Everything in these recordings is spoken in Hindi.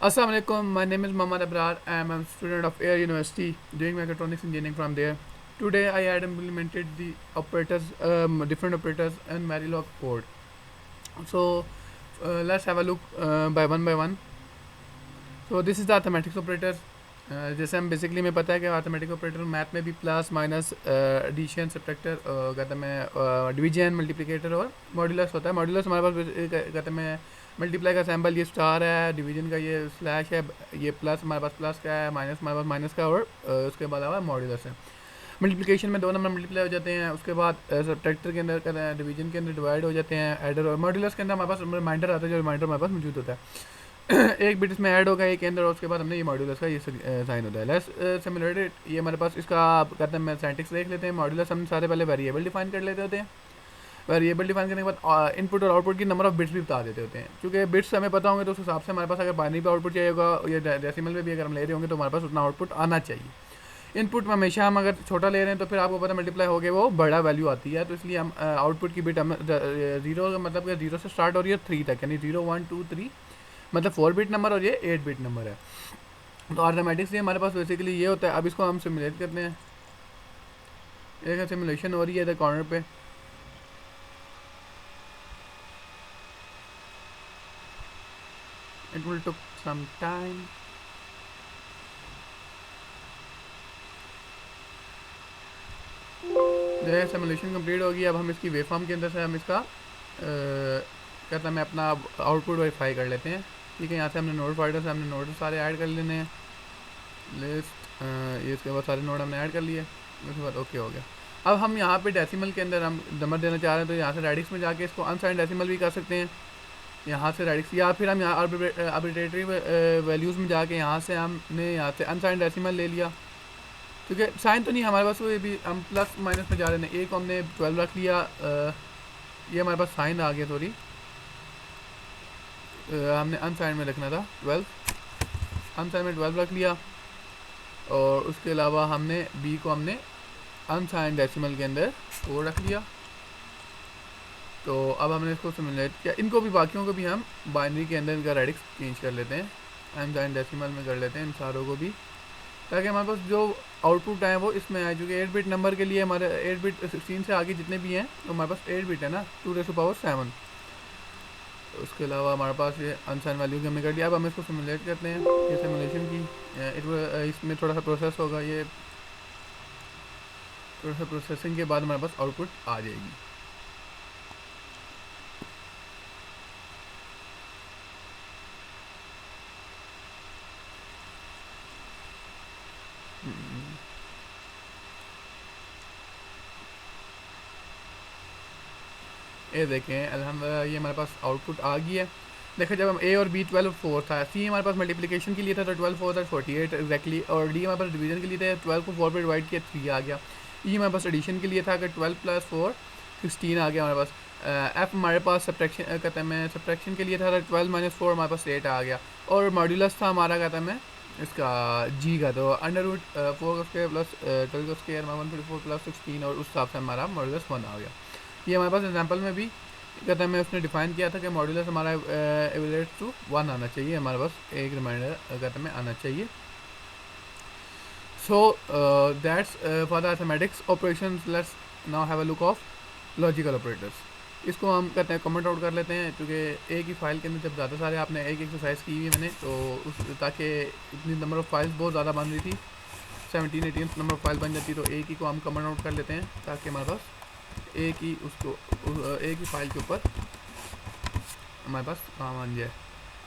Assalamu alaikum. My name is Muhammad Abrar. I am a student of Air University doing mechatronics engineering from there. Today I had implemented the operators, different operators and Verilog code. So let's have a look by one. So this is the arithmetic operators. जैसे हम बेसिकली में पता है कि अर्थमेटिक ऑपरेटर मैथ में भी प्लस माइनस एडिशन सब्ट्रैक्टर कहते हैं डिवीजन मल्टीप्लिकेटर और मॉड्यूलस होता है। मॉड्यूलस हमारे पास कहते हैं मल्टीप्लाई का सैम्बल ये स्टार है, डिवीजन का ये स्लैश है, ये प्लस हमारे पास प्लस का है, माइनस हमारे पास माइनस का और उसके बाद आवा मॉड्यूलस है। मल्टीप्लिकेशन में 2 नंबर मल्टीप्लाई हो जाते हैं, उसके बाद सब्ट्रैक्टर के अंदर कहते हैं डिवीजन के अंदर डिवाइड हो जाते हैं एडर, और मॉड्यूलस के अंदर हमारे पास रिमाइंडर आता है, जो रिमाइंडर हमारे पास मौजूद होता है। एक बिट इसमें ऐड होगा एक के अंदर और उसके बाद हमने ये मॉड्यूलस का ये साइन होता है। लेट्स सिमुलेटेड ये हमारे पास इसका कहते हैं मैथमेटिक्स देख लेते हैं। मॉड्यूलस हम सारे पहले वेरिएबल डिफाइन कर लेते होते हैं। वेरिएबल डिफाइन करने के बाद इनपुट और आउटपुट की नंबर ऑफ बिट्स भी बता देते होते हैं। क्योंकि बिट्स हमें पता होंगे तो उस हिसाब से हमारे पास अगर बाइनरी पे आउटपुट चाहिए होगा या डेसिमल में भी अगर हम ले रहे होंगे तो हमारे पास उतना आउटपुट आना चाहिए। इनपुट में हमेशा हम अगर छोटा ले रहे हैं तो फिर आपको पता मल्टीप्लाई हो गए वो बड़ा वैल्यू आती है, तो इसलिए हम आउटपुट की बिट हम 0 मतलब कि 0 से स्टार्ट हो रही है 3 तक, यानी 0 1 2 3 मतलब 4 बिट नंबर और ये 8 बिट नंबर है। तो अर्थमेटिक्स से हमारे पास बेसिकली ये होता है। अब इसको हम सिमुलेट करते हैं। एक सिमुलेशन हो रही है इधर कॉर्नर पे। It will take some time. जो सिमुलेशन कंप्लीट होगी, अब हम इसकी वेवफॉर्म के अंदर से हम इसका कहता है मैं अपना आउटपुट वेरीफाई कर लेते हैं। ठीक है, यहाँ से हमने नोड फाइडर से हमने नोड सारे ऐड कर लेने हैं लिस्ट, ये इसके बाद सारे नोड हमने ऐड कर लिए, उसके बाद ओके हो गया। अब हम यहाँ पे डेसिमल के अंदर हम नंबर देना चाह रहे हैं तो यहाँ से रेडिक्स में जाके इसको अनसाइंड डेसिमल भी कर सकते हैं यहाँ से रेडिक्स, या फिर हम यहाँ आर्बिट्रेटरी वैल्यूज़ में जाके यहाँ से हमने यहाँ से अनसाइंड डेसिमल ले लिया। क्योंकि साइन तो नहीं हमारे पास, वो भी हम प्लस माइनस में जा रहे हैं। एक हमने 12 रख लिया, ये हमारे पास साइन आ गया, सॉरी हमने अनसाइन में रखना था 12, अनसाइन में 12 रख लिया। और उसके अलावा हमने बी को हमने अनसाइन डेसिमल के अंदर वो रख लिया। तो अब हमने इसको सिमुलेट किया। इनको भी बाकियों को भी हम बाइनरी के अंदर इनका रेडिक्स चेंज कर लेते हैं, अनसाइन डेसिमल में कर लेते हैं इन सारों को भी, ताकि हमारे पास जो आउटपुट है वो इसमें आए। चूँकि 8 बिट नंबर के लिए हमारे 8 बिट 16 से आगे जितने भी हैं तो हमारे पास 8 बिट है ना, 2⁻⁷। उसके अलावा हमारे पास ये अनसाइन वैल्यू की हमने कर दिया। अब हम इसको सिमुलेट करते हैं, ये सिमुलेशन की इसमें थोड़ा सा प्रोसेस होगा, ये थोड़ा सा प्रोसेसिंग के बाद हमारे पास आउटपुट आ जाएगी। ये देखें अल्हम्दुलिल्लाह ये हमारे पास आउटपुट आ गई है। देखो जब हम ए और बी 12 4 था, सी हमारे पास मल्टीप्लिकेशन के लिए था तो 12 4 था 48 एग्जैक्टली, और डी हमारे पास डिवीजन के लिए था 12 को 4 पे डिवाइड किया 3 आ गया। ई हमारे पास एडिशन के लिए था कि 12 + 4 16 आ गया हमारे पास। एफ हमारे पास सब्ट्रैक्शन कहते हैं मैं सब्ट्रैक्शन के लिए था 12 - 4 हमारे पास 8 आ गया। और मॉड्यूलस था हमारा कहता है मैं इसका जी का, तो √4² + 12² 134 + 16 और उस हिसाब से हमारा मॉड्यूलस 1 आ गया। ये हमारे पास एग्जांपल में भी कहता है मैं उसने डिफाइन किया था कि मॉड्यूलस हमारा इक्वल्स टू 1 आना चाहिए, हमारे पास एक रिमाइंडर कहते हैं आना चाहिए। So that's for the arithmetics operations. Let's now have a look of logical operators. इसको हम कहते हैं कमेंट आउट कर लेते हैं, क्योंकि एक ही फाइल के अंदर जब ज़्यादा सारे आपने एक एक्सरसाइज की हुई मैंने, तो उस ताकि इतनी नंबर ऑफ़ फाइल्स बहुत ज़्यादा बन रही थी, 17 18 नंबर ऑफ़ फाइल बन जाती, तो एक ही को हम कमेंट आउट कर लेते हैं ताकि हमारे पास एक ही एक ही फाइल के ऊपर हमारे पास काम बन जाए।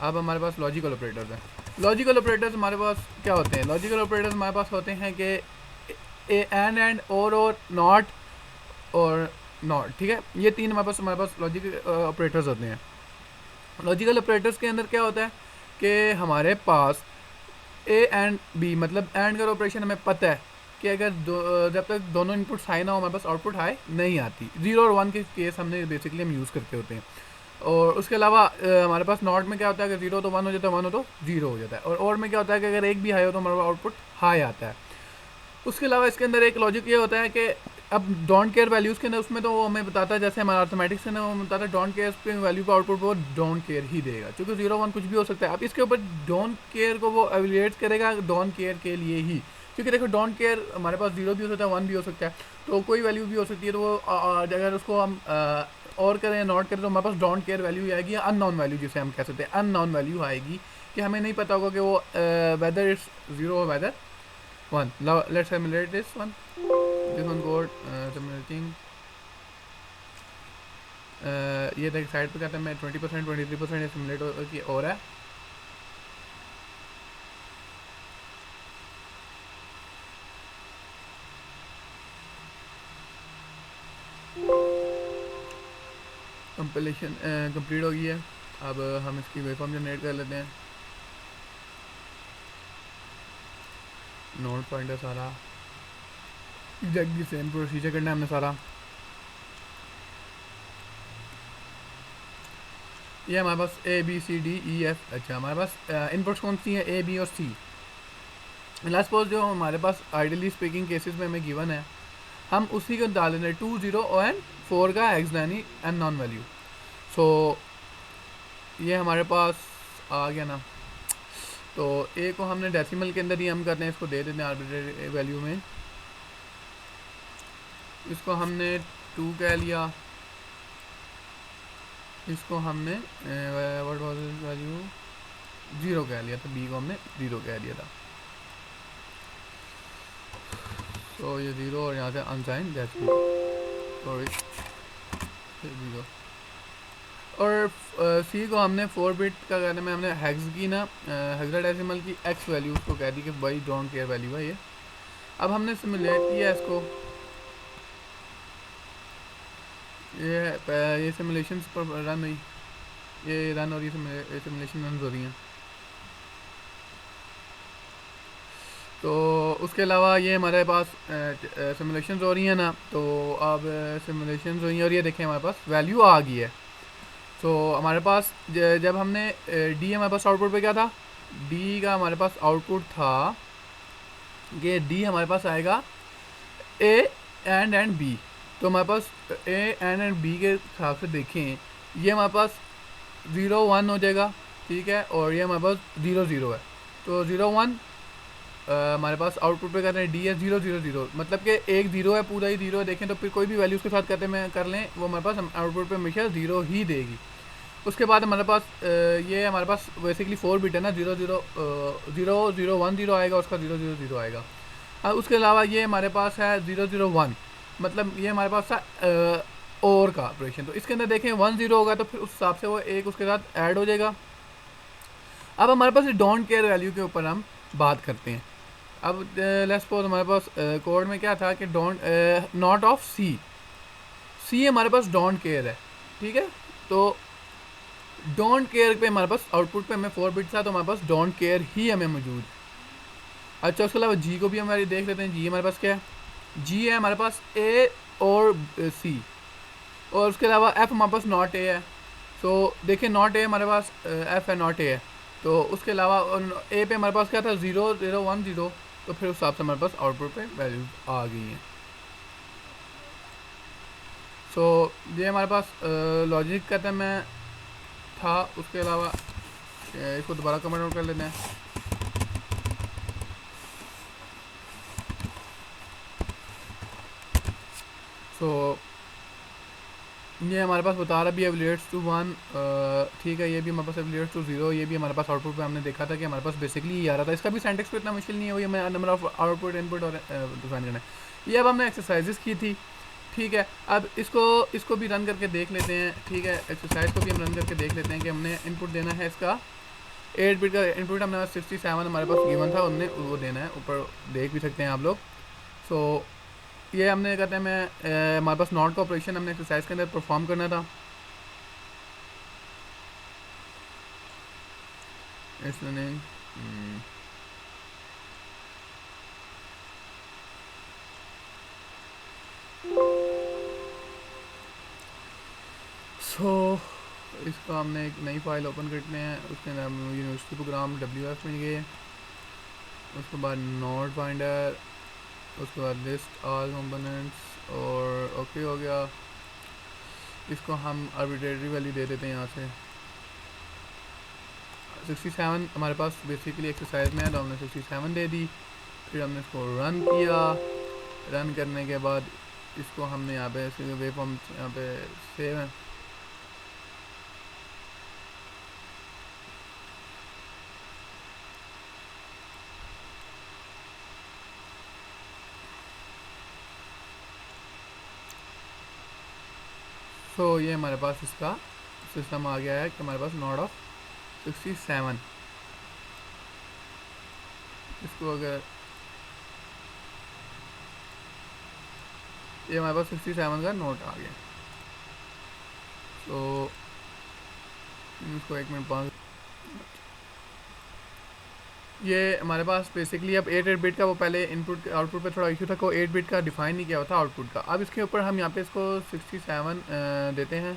अब हमारे पास लॉजिकल ऑपरेटर्स हैं। लॉजिकल ऑपरेटर्स हमारे पास क्या होते हैं? लॉजिकल ऑपरेटर्स हमारे पास होते हैं कि एंड और नॉट और नॉट, ठीक है, ये तीन हमारे पास लॉजिकल ऑपरेटर्स होते हैं। लॉजिकल ऑपरेटर्स के अंदर क्या होता है कि हमारे पास ए एंड बी मतलब एंड का ऑपरेशन हमें पता है कि अगर जब तक दोनों इनपुट हाई ना हो हमारे पास आउटपुट हाई नहीं आती। 0 और 1 के केस हमने बेसिकली हम यूज़ करते होते हैं। और उसके अलावा हमारे पास नॉट में क्या होता है, अगर 0 तो 1 हो जाता है, 1 हो तो 0 हो जाता है। और में क्या होता है कि अगर एक भी हाई हो तो हमारा आउटपुट हाई आता है। उसके अलावा इसके अंदर एक लॉजिक ये होता है कि अब डोंट केयर वैल्यूज़ के अंदर उसमें तो वो हमें बताता है, जैसे हमारा अर्थमेटिक्स है ना, वो बताता है डोंट केयर पे वैल्यू पे आउटपुट वो डोंट केयर ही देगा, क्योंकि 0 1 कुछ भी हो सकता है। अब इसके ऊपर डोंट केयर को वो एवेलुएट करेगा डोंट केयर के लिए ही, क्योंकि देखो डोंट केयर हमारे पास 0 भी हो सकता है 1 भी हो सकता है, तो कोई वैल्यू भी हो सकती है। तो वो अगर उसको हम और करें नॉट करें तो हमारे पास डोंट केयर वैल्यू आएगी, अननोन वैल्यू जिसे हम कह सकते हैं, अननोन वैल्यू आएगी कि हमें नहीं पता होगा कि वो वेदर इट्स 0 और weather 1. Now let's simulate this one. This one code simulating. ये देख साइड पे कहता है मैं 20% 23% सिमुलेट हो रहा है। कंपिलेशन कंप्लीट हो गई है। अब हम इसकी वेवफॉर्म जनरेट कर लेते हैं। नोड पॉइंट है सारा, एग्जैक्टली सेम प्रोसीजर करना है हमने सारा। ये हमारे पास A B C D E F, अच्छा हमारे पास इनपुट्स कौन सी हैं A B और C। लास्ट सपोज जो हमारे पास आइडियली स्पीकिंग केसेस में हमें गिवन है, हम उसी को डाल देंगे 2 0 और 4 का एक्स यानी एन नॉन वैल्यू। सो ये हमारे पास आ गया ना। तो ए को हमने डेसिमल के अंदर ही हम करते हैं, इसको दे देते हैं आर्बिट्रेरी वैल्यू में। इसको हमने 2 कह लिया, इसको हमने व्हाट वाज वैल्यू 0 कह लिया था, बी को हमने 0 कह दिया था। तो ये 0 और यहाँ से अनसाइन डेसिमल, सॉरी 0। और सी को हमने 4 बिट का कहने में हमने हेक्स की ना, हेक्साडेसिमल की एक्स वैल्यू उसको कह दी कि भाई डोंट केयर वैल्यू है ये। अब हमने सिमुलेट किया इसको, ये सिमुलेशन पर रन हुई, ये रन हो रही है, सिमुलेशन रन हो रही हैं। तो उसके अलावा ये हमारे पास सिमुलेशन हो रही हैं ना, तो अब सिमुलेशन हुई हैं और ये देखें हमारे पास वैल्यू आ गई है। तो हमारे पास जब हमने डी हमारे पास आउटपुट पे क्या था, डी का हमारे पास आउटपुट था ये डी हमारे पास आएगा ए एंड बी। तो हमारे पास ए एंड बी के हिसाब से देखें ये हमारे पास 0 1 हो जाएगा, ठीक है, और ये हमारे पास 0 0 है। तो 0 1 हमारे पास आउटपुट पे कहते हैं डी है 0 0 0, मतलब कि एक 0 है, पूरा ही 0 है। देखें तो फिर कोई भी वैल्यू उसके साथ कहते हैं कर लें, वो हमारे पास आउटपुट पे हमेशा 0 ही देगी। उसके बाद हमारे पास ये हमारे पास बेसिकली 4 बिट है ना, 0 0 0 0 1 0 आएगा, उसका 0 0 0 आएगा। उसके अलावा ये हमारे पास है 0 0 1, मतलब ये हमारे पास था और का ऑपरेशन। तो इसके अंदर देखें 1 0 होगा तो फिर उस हिसाब से वो एक उसके साथ ऐड हो जाएगा। अब हमारे पास डोंट केयर वैल्यू के ऊपर हम बात करते हैं। अब लेट्स सपोज हमारे पास कोड में क्या था कि डोंट नॉट ऑफ सी, सी हमारे पास डोंट केयर है, ठीक है। तो डोंट केयर पे हमारे पास आउटपुट पे हमें 4 बिट था, तो हमारे पास डोंट केयर ही हमें मौजूद। अच्छा उसके अलावा जी को भी हमारे देख लेते हैं, जी हमारे पास क्या है, जी है हमारे पास ए और सी, और उसके अलावा एफ हमारे पास नॉट ए है। सो देखिए नॉट ए हमारे पास एफ है, नॉट ए है। तो उसके अलावा ए पे हमारे पास क्या था 0 0 1 0, तो फिर उस हिसाब से हमारे पास आउटपुट पे वैल्यूज आ गई हैं। सो ये हमारे पास लॉजिक कहते हैं मैं था। उसके अलावा इसको दोबारा कमेंट आउट कर लेते हैं। सो ये हमारे पास बता रहा भी एवलेट्स टू 1, ठीक है, ये भी हमारे पास एवलेट्स टू 0, ये भी हमारे पास आउटपुट पे हमने देखा था कि हमारे पास बेसिकली ये आ रहा था। इसका भी सिंटैक्स पे इतना मुश्किल नहीं है, वही हमें नंबर ऑफ आउटपुट इनपुट और डिफाइन करना है। ये अब हमने एक्सरसाइजेस की थी, ठीक है। अब इसको भी रन करके देख लेते हैं, ठीक है, एक्सरसाइज को भी हम रन करके देख लेते हैं कि हमने इनपुट देना है इसका 8 बिट का इनपुट हमने 67 हमारे पास गिवन था, उनने वो देना है, ऊपर देख भी सकते हैं आप लोग। सो ये हमने कहते हैं मैं हमारे पास नॉट का ऑपरेशन हमने एक्सरसाइज के अंदर परफॉर्म करना था। इसने इसका हमने एक नई फाइल ओपन करते हैं, उसके अंदर हम यूनिवर्सिटी प्रोग्राम WF मिल गए। उसके बाद नोड फाइंडर, उसके बाद लिस्ट ऑल कंपोनेंट्स, और ओके हो गया। इसको हम आर्बिट्रेरी वैल्यू दे देते हैं यहाँ से 67 हमारे पास बेसिकली एक्सरसाइज में है, तो हमने 67 दे दी। फिर हमने इसको रन किया। रन करने के बाद इसको हमने यहाँ पे वेव फॉर्म यहाँ पे सेव है। सो ये हमारे पास इसका सिस्टम आ गया है कि हमारे पास नॉट ऑफ 67। इसको अगर ये हमारे पास 67 का नोट आ गया। तो इसको 1 मिनट 5 ये हमारे पास बेसिकली अब 8 बिट का वो पहले इनपुट आउटपुट पे थोड़ा इशू था को 8 बिट का डिफाइन नहीं किया हुआ था आउटपुट का। अब इसके ऊपर हम यहाँ पे इसको 67 देते हैं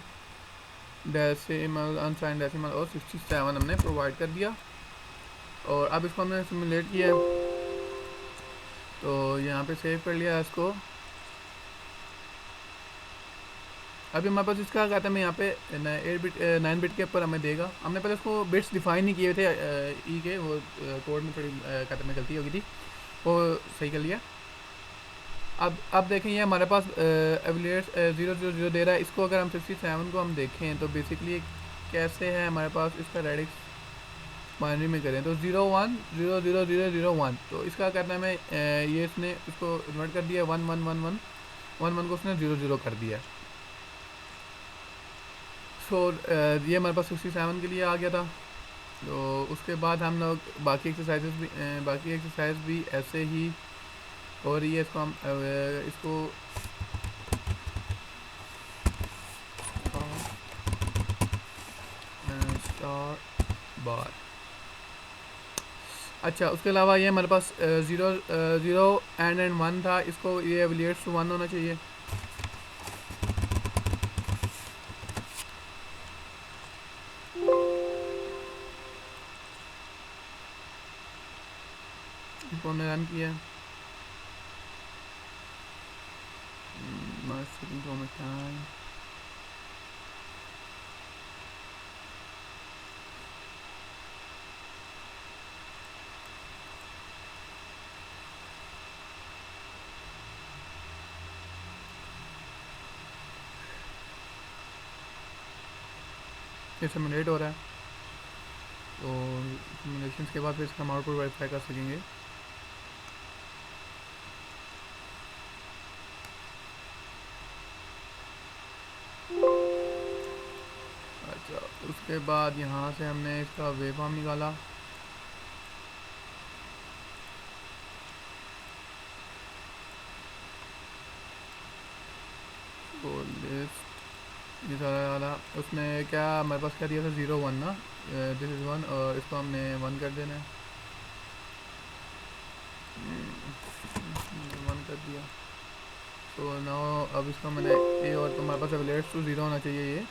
डेसिमल अनसाइंड डेसिमल और 67 हमने प्रोवाइड कर दिया। और अब इसको हमने सिमुलेट किया तो यहाँ पे सेव कर लिया इसको। अभी हमारे पास इसका कहते हैं मैं यहाँ पे 9 बिट के ऊपर हमें देगा। हमने पहले उसको बिट्स डिफाइन नहीं किए थे ई के, वो कोड में थोड़ी कहते में गलती होगी थी, वो सही कर लिया। अब देखें ये हमारे पास एवलियर्स 000 दे रहा है। इसको अगर हम 67 को हम देखें तो बेसिकली कैसे है हमारे पास इसका रेडिक्स बाइनरी में करें तो 01000001। तो इसका कहना है मैं ये इसने इसको कन्वर्ट कर दिया 1111 को उसने 00 कर दिया। सो ये हमारे पास 67 के लिए आ गया था। तो उसके बाद हम लोग बाकी एक्सरसाइज भी ऐसे ही हो रही है। इसको हम इसको स्टार बार। अच्छा उसके अलावा ये हमारे पास 0 एंड 1 था। इसको ये एवलियर्स टू 1 होना चाहिए। इसको हमने रन किया। टाइम ये सिमुलेट हो रहा है। तो सिमुलेशन के बाद फिर इसका हम आउटपुट वेरीफाई कर सकेंगे। अच्छा उसके बाद यहाँ से हमने इसका वेवफॉर्म निकाला। तो लिस्ट ये सारा वाला उसने क्या हमारे पास क्या दिया था 01 ना, दिस इज़ 1 और इसको हमने 1 कर देना है। 1 कर दिया। तो नाउ अब इसका मैंने ये और तो हमारे पास अब लेट्स टू 0 होना चाहिए ये।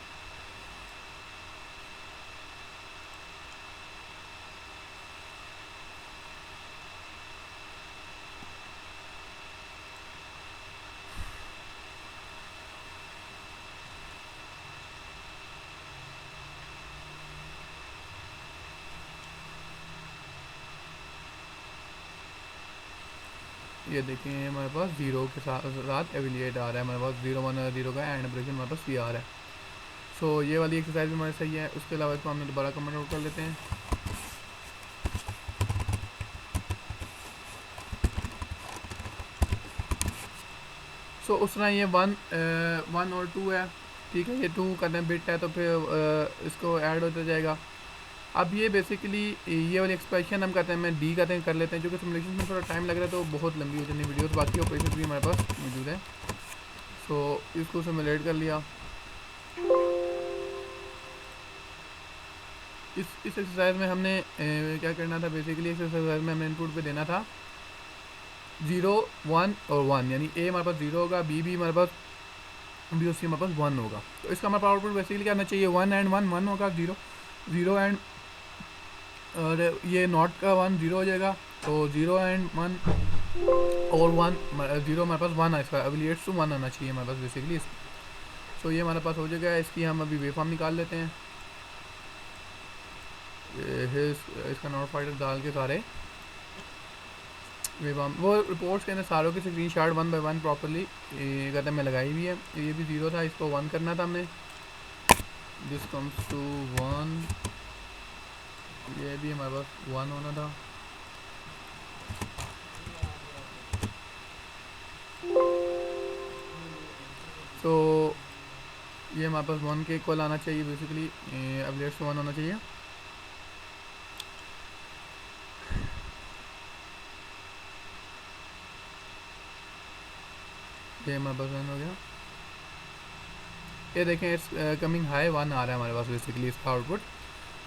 ये देखें हमारे पास 0 के साथ एविलिएट आ रहा है। हमारे पास 01 का एंड ऑपरेशन हमारे पास ये आ रहा है। सो ये वाली एक्सरसाइज भी हमारे सही है। उसके अलावा इसको हमने दोबारा कमेंट आउट कर लेते हैं। सो उस तरह ये 1 और 2 है, ठीक है। ये 2 करने बिट है तो फिर इसको ऐड होता जाएगा। अब ये बेसिकली ये वाली एक्सप्रेशन हम कहते हैं मैं डी कहते हैं कर लेते हैं, क्योंकि सिमुलेशन में थोड़ा टाइम लग रहा है तो बहुत लंबी हो जानी वीडियोस। बाकी ऑपरेशन भी हमारे पास मौजूद है। सो इसको सिमुलेट कर लिया। इस एक्सरसाइज में हमने क्या करना था, बेसिकली इस एक्सरसाइज में हमने इनपुट पे देना था 0 1 और 1, यानी ए हमारे पास 0 होगा, बी भी हमारे पास बी और सी हमारे पास 1 होगा। तो इसका हमारे पास आउटपुट बेसिकली क्या आना चाहिए 1 एंड 1 1 होगा, 0 एंड और ये नॉट का 1 0 हो जाएगा। तो 0 एंड 1 और वन जीरो हमारे पास वन इसका एवलिएट्स टू वन आना चाहिए हमारे पास बेसिकली। सो ये हमारे पास हो जाएगा। इसकी हम अभी वेव फॉर्म निकाल लेते हैं। इसका नॉट फाइटर डाल के सारे वेव फॉर्म वो रिपोर्ट्स के अंदर सारों की screen shot one by one properly कहते में लगाई हुई है। ये भी ज़ीरो था, इसको वन करना था हमने। दिस कम्स टू वन, ये भी हमारे पास वन होना था। तो ये हमारे पास वन के इक्वल आना चाहिए बेसिकली। अब लेट्स वन होना चाहिए। ये हमारे पास वन हो गया। ये देखें इस कमिंग हाई वन आ रहा है हमारे पास बेसिकली इसका आउटपुट,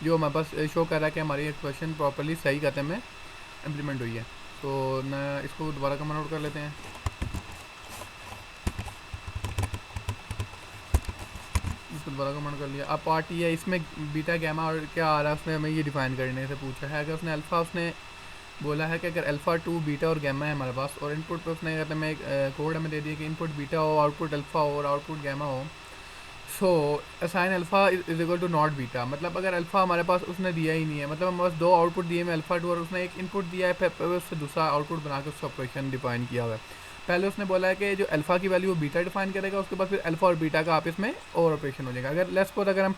जो हमारे पास शो कर रहा है कि हमारी एक्सप्रेशन प्रॉपर्ली सही कहते में इम्प्लीमेंट हुई है। तो न इसको दोबारा कमेंट आउट कर लेते हैं। इसको दोबारा कमेंट कर लिया। अब पार्ट ये है, इसमें बीटा गैमा और क्या आ रहा है उसने हमें ये डिफाइन करने से पूछा है। अगर उसने अल्फ़ा उसने बोला है कि अगर अल्फ़ा टू बीटा और गैमा है हमारे पास, और इनपुट पे उसने कहते हैं एक कोड हमें दे दिया कि इनपुट बीटा हो, आउटपुट अल्फ़ा हो और आउटपुट गैमा हो। So assign alpha is equal to not beta. मतलब अगर अल्फ़ा हमारे पास उसने दिया ही नहीं है, मतलब हमारे पास दो आउटपुट दिए में अल्फ़ा टू, और उसने एक इनपुट दिया है, फिर उससे दूसरा आउटपुट बना के उसका ऑपरेशन डिफाइन किया हुआ है। पहले उसने बोला है कि जो अल्फ़ा की वैल्यू वो बीटा डिफाइन करेगा, उसके बाद फिर अल्फ़ा और बीटा का आपस में और ऑपरेशन हो जाएगा। अगर लेट्स सपोज अगर हम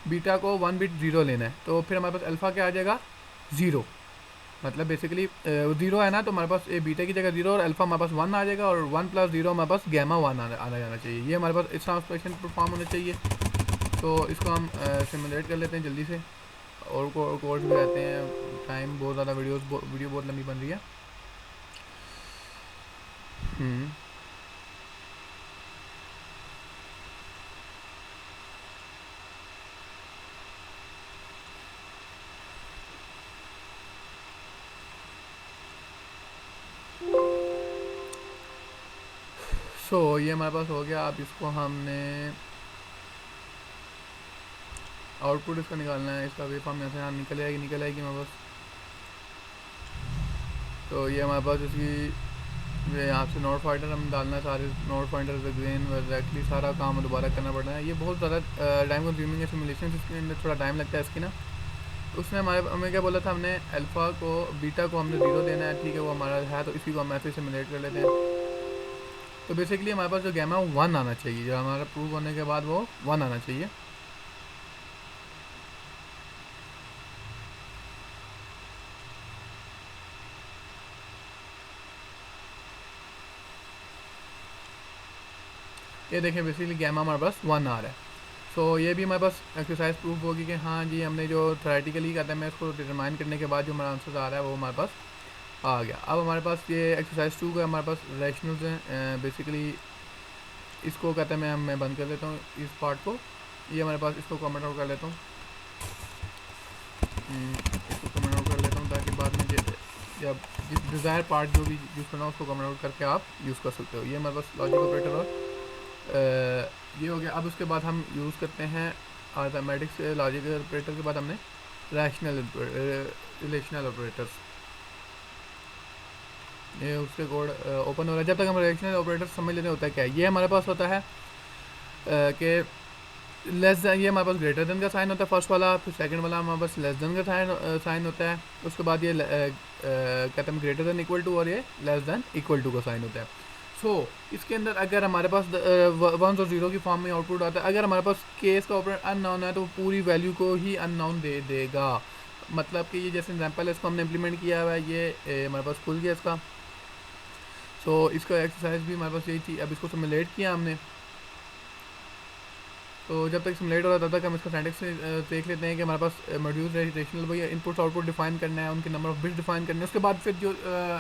बीटा को वन बिट ज़ीरो लेना है, तो फिर हमारे पास अल्फ़ा क्या आ जाएगा, ज़ीरो। मतलब बेसिकली ज़ीरो है ना, तो हमारे पास ए बीटा की जगह ज़ीरो और अल्फ़ा हमारे पास वन आ जाएगा, और वन प्लस ज़ीरो हमारे पास गैमा वन आना जाना चाहिए। ये हमारे पास इस ट्रांसफॉर्मेशन परफॉर्म होना चाहिए। तो इसको हम सिमुलेट कर लेते हैं जल्दी से, और कोर्स भी रहते हैं। टाइम बहुत ज़्यादा वीडियो बहुत लंबी बन रही है। सो ये हमारे पास हो गया। अब इसको हमने आउटपुट इसका निकालना है। इसका वेव फॉर्म यहाँ से यहाँ निकल आएगी हमारे पास। तो ये हमारे पास इसकी यहाँ से नोट फाइंडर हम डालना है, सारे नोट फाइंडर ग्रेन एग्जैक्टली सारा काम दोबारा करना पड़ रहा है। ये बहुत ज़्यादा टाइम कंज्यूमिंग है सिमुलेशन, इसके अंदर थोड़ा टाइम लगता है इसकी ना। उसने हमें क्या बोला था, हमने अल्फ़ा को बीटा को हमने ज़ीरो देना है, ठीक है वो हमारा है। तो इसी को हम ऐसे सिमुलेट कर लेते हैं। तो बेसिकली हमारे पास जो गेम है वो वन आना चाहिए, जो हमारा प्रूव होने के बाद वो वन आना चाहिए। ये देखें बेसिकली गैमा हमारे पास वन आ रहा है। सो ये भी हमारे पास एक्सरसाइज प्रूफ होगी कि हाँ जी हमने जो थ्योरेटिकली कहते हैं मैं इसको डिटरमाइन करने के बाद जो हमारा आंसर आ रहा है वो हमारे पास आ गया। अब हमारे पास ये एक्सरसाइज 2 का हमारे पास रैशनल्स हैं। बेसिकली इसको कहते हैं मैं बंद कर देता हूँ इस पार्ट को। ये हमारे पास इसको कमेंट आउट कर लेता हूँ, इसको कमेंट आउट कर लेता हूँ ताकि बाद में जब जिस डिज़ायर पार्ट जो भी यूज़ करना हो उसको कमेंट आउट करके आप यूज़ कर सकते हो। ये हमारे पास लॉजिक ऑपरेटर और ये हो गया। अब उसके बाद हम यूज़ करते हैं अर्थमेटिक्स लॉजिक ऑपरेटर के बाद हमने रिलेशनल ऑपरेटर्स। ये उसके कोड ओपन हो रहा है। जब तक हम रिलेशनल ऑपरेटर समझ लेते होता है क्या है। ये हमारे पास होता है कि लेस देन, ये हमारे पास ग्रेटर देन का साइन होता है फर्स्ट वाला, फिर सेकंड वाला हमारे पास लेस देन का साइन होता है। उसके बाद ये कहते हैं ग्रेटर देन इक्वल टू, और ये लेस देन इक्वल टू का साइन होता है। सो इसके अंदर अगर हमारे पास वंस और ज़ीरो की फॉर्म में आउटपुट आता है, अगर हमारे पास केस का ऑपरेटर अननोन है तो पूरी वैल्यू को ही अननोन दे देगा। मतलब कि ये जैसे एग्जांपल है इसको हमने इम्प्लीमेंट किया हुआ है, ये हमारे पास खुल गया इसका। सो इसका एक्सरसाइज भी हमारे पास यही थी। अब इसको सिमुलेट किया हमने। तो जब तक सिमुलेट हो रहा है तब तक हम इसका सिंटैक्स देख लेते हैं कि हमारे पास मॉड्यूल रेशनल भैया इनपुट आउटपुट डिफाइन करना है, उनके नंबर ऑफ बिट्स डिफाइन करने हैं। उसके बाद फिर जो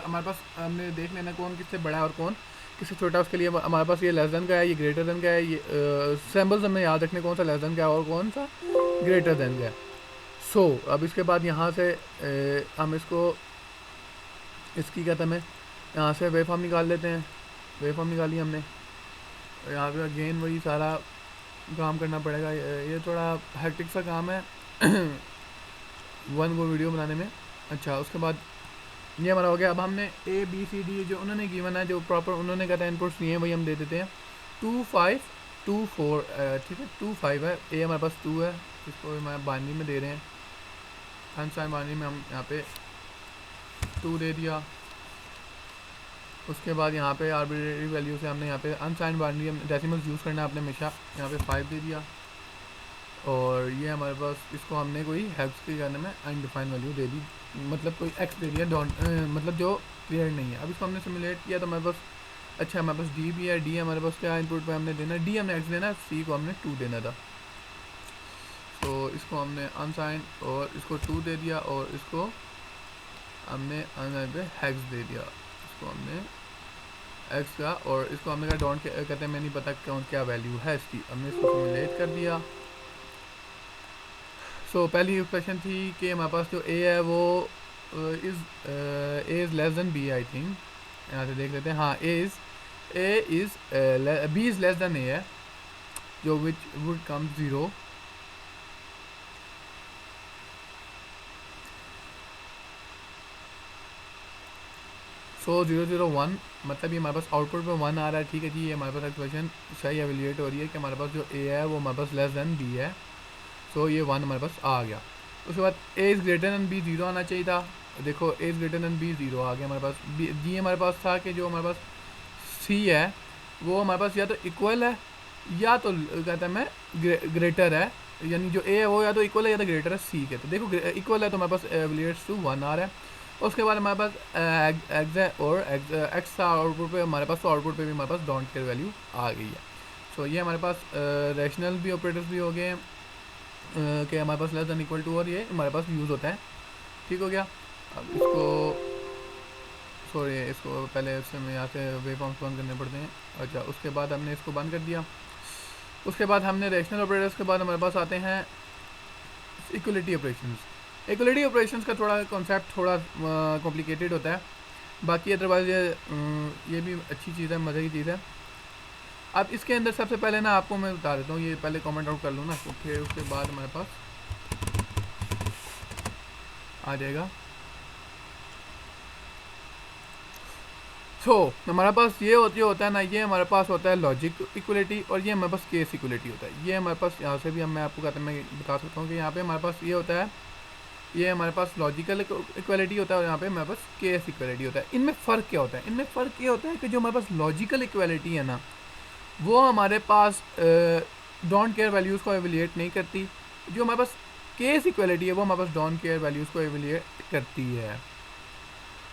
हमारे पास हमने देख लेना कौन किससे बड़ा है और कौन किससे छोटा। उसके लिए हमारे पास ये लेस देन का है, ये ग्रेटर देन का है। ये सिंबल्स हमें याद रखने कौन सा लेस देन का है और कौन सा ग्रेटर देन का है। सो अब इसके बाद यहाँ से हम इसको इसकी कहते हैं यहाँ से वेव फॉर्म निकाल लेते हैं। वेव फॉर्म निकाली हमने, यहाँ पे अगेन वही सारा काम करना पड़ेगा। ये थोड़ा हेक्टिक सा काम है वन को वीडियो बनाने में। अच्छा उसके बाद ये हमारा हो गया। अब हमने ए बी सी डी जो उन्होंने गिवन है, जो प्रॉपर उन्होंने कहता है इनपुट्स दिए हैं, वही हम दे देते हैं। 2 5 2 4, ठीक है 2 5 है। ए हमारे पास 2 है, इसको हमारे बाइनरी में दे रहे हैं। अनसाइन बाइनरी में हम यहाँ पे 2 दे दिया। उसके बाद यहाँ पे आर्बिट्रेरी वैल्यू से हमने यहाँ पे अनसाइन बाइनरी डेसिमल्स यूज़ करना है आपने हमेशा। यहाँ पे 5 दे दिया। और ये हमारे पास इसको हमने कोई हेक्स के करने में अनडिफाइंड वैल्यू दे दी, मतलब कोई एक्स दे दिया, मतलब जो क्लियर नहीं है। अब इसको हमने सिमुलेट किया तो हमारे पास, अच्छा हमारे पास डी भी है। डी हमारे पास क्या इनपुट पे हमने देना है, डी हमने एक्स देना है, सी को हमने 2 देना था। तो इसको हमने अनसाइन और इसको 2 दे दिया, और इसको हमने अनसाइन पे हेक्स दे दिया। इसको हमने एक्स का, और इसको हमने कहा डोंट कहते हैं मैं नहीं पता कौन क्या वैल्यू है इसकी, हमने इसको सिमुलेट कर दिया। सो पहली क्वेश्चन थी कि हमारे पास जो ए है वो is less than B, I think. यहाँ से देख लेते हैं। हाँ, B is less than A है, जो विच वुड कम 0। सो 0 0 1, मतलब ये हमारे पास आउटपुट पे 1 आ रहा है। ठीक है जी, ये हमारे पास क्वेश्चन सही एवेल्यूएट हो रही है कि हमारे पास जो ए है वो हमारे पास लेस देन बी है। सो ये 1 हमारे पास आ गया। उसके बाद A is greater than B 0 आना चाहिए था। देखो A is greater than B 0 आ गया हमारे पास। जी हमारे पास था कि जो हमारे पास सी है वो हमारे पास या तो इक्वल है या तो कहता है मैं ग्रेटर है, यानी जो ए है वो या तो इक्वल है या तो ग्रेटर है सी के। तो देखो इक्वल है तो हमारे पास एवेल्यूएट्स टू 1 आ रहा है। उसके बाद हमारे पास एक्स है, और एक्स का आउटपुट पे हमारे पास, तो आउटपुट पे भी हमारे पास डोंट केयर वैल्यू आ गई है। सो ये हमारे पास रैशनल भी ऑपरेटर्स भी हो गए हैं कि हमारे पास लेस देन इक्वल टू, और ये हमारे पास यूज़ होता है। ठीक हो गया। अब इसको सॉरी, इसको पहले इससे में यहाँ से वेव फॉर्म्स बंद करने पड़ते हैं। अच्छा, उसके बाद हमने इसको बंद कर दिया। उसके बाद हमने रैशनल ऑपरेटर्स के बाद हमारे पास आते हैं इक्वलिटी ऑपरेशंस। इक्वलिटी ऑपरेशंस का थोड़ा कॉन्सेप्ट थोड़ा कॉम्प्लिकेटेड होता है, बाकी अदरवाइज ये भी अच्छी चीज़ है, मज़े की चीज़ है। अब इसके अंदर सबसे पहले ना आपको मैं बता देता हूँ, ये पहले कमेंट आउट कर लूँ ना, तो फिर उसके बाद हमारे पास आ जाएगा। सो हमारे पास ये होता है ना, ये हमारे पास होता है लॉजिक इक्वलिटी, और ये हमारे पास केस इक्वलिटी होता है। ये हमारे पास यहाँ से भी मैं आपको कहता मैं बता सकता हूँ कि यहाँ पे हमारे पास ये होता है, ये हमारे पास लॉजिकल इक्वलिटी होता है, और यहाँ पे हमारे पास केस इक्वलिटी होता है। इनमें फ़र्क क्या होता है? इनमें फ़र्क ये होता है कि जो हमारे पास लॉजिकल इक्वलिटी है ना, वो हमारे पास डोंट केयर वैल्यूज़ को एवेल्यूएट नहीं करती। जो हमारे पास केस इक्वलिटी है वो हमारे पास डोंट केयर वैल्यूज़ को एवेल्यूएट करती है।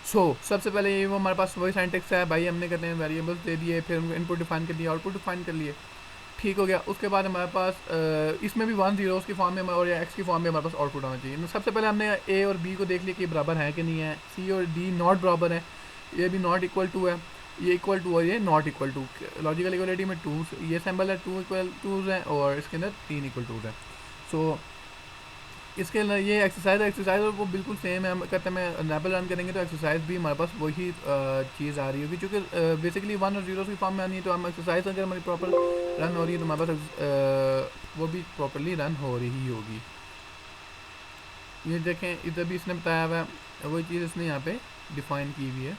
सबसे पहले ये वो हमारे पास वही सिंटैक्स है भाई, हमने कहते हैं वेरिएबल्स दे दिए, फिर उनको इनपुट डिफाइन कर दिया, आउटपुट डिफाइन कर लिए। ठीक हो गया। उसके बाद हमारे पास इसमें भी 1 0 की फॉर्म में और या एक्स की फॉर्म में हमारे पास आउटपुट आना चाहिए। सबसे पहले हमने ए और बी को देख लिया कि बराबर है कि नहीं है। सी और डी नॉट बराबर है, ये भी नॉट इक्वल टू है, ये इक्वल टू और ये not equal to. Logical equality में 2 ये सिंबल है, 2 इक्वल 2 हैं, और इसके अंदर 3 इक्वल 2 हैं। सो इसके ये एक्सरसाइज वो बिल्कुल सेम है। हम कहते हैं मैं नैपल रन करेंगे तो एक्सरसाइज भी हमारे पास वही चीज़ आ रही होगी, क्योंकि बेसिकली 1 और 0 की फॉर्म में आनी है। तो हम एक्सरसाइज अगर हमारी प्रॉपर रन हो रही है तो हमारे पास वो भी प्रॉपरली रन हो रही होगी। ये देखें, इधर भी इसने बताया हुआ है, वही चीज़ इसने यहाँ पे डिफाइन की हुई है।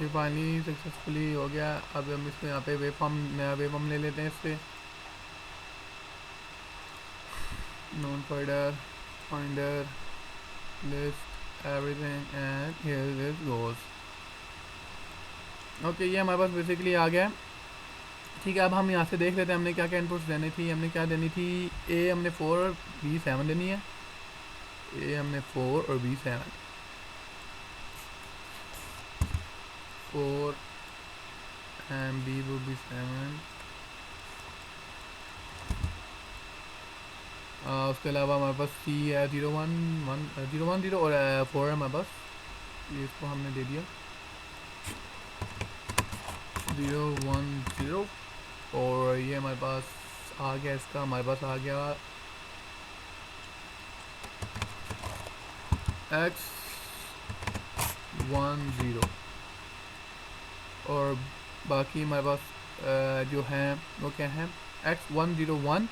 ये फाइनली सक्सेसफुली हो गया। अब हम इसको यहाँ पे वेव फॉर्म, नया वेव फॉर्म ले लेते हैं इससे। Known finder list everything and here this goes. Okay, ये हमारे पास बेसिकली आ गया। ठीक है, अब हम यहाँ से देख लेते हैं हमने क्या क्या इनपुट्स देनी थी। हमने क्या देनी थी, ए हमने 4 और बी 7 देनी है। ए हमने 4 और B 7, 4 and B would be 7। उसके अलावा हमारे पास C है 0 1 0 और 4 है हमारे पास, ये इसको हमने दे दिया 0 1 0। और ये हमारे पास आ गया, इसका हमारे पास आ गया x10 और बाकी हमारे पास जो हैं वो क्या है x101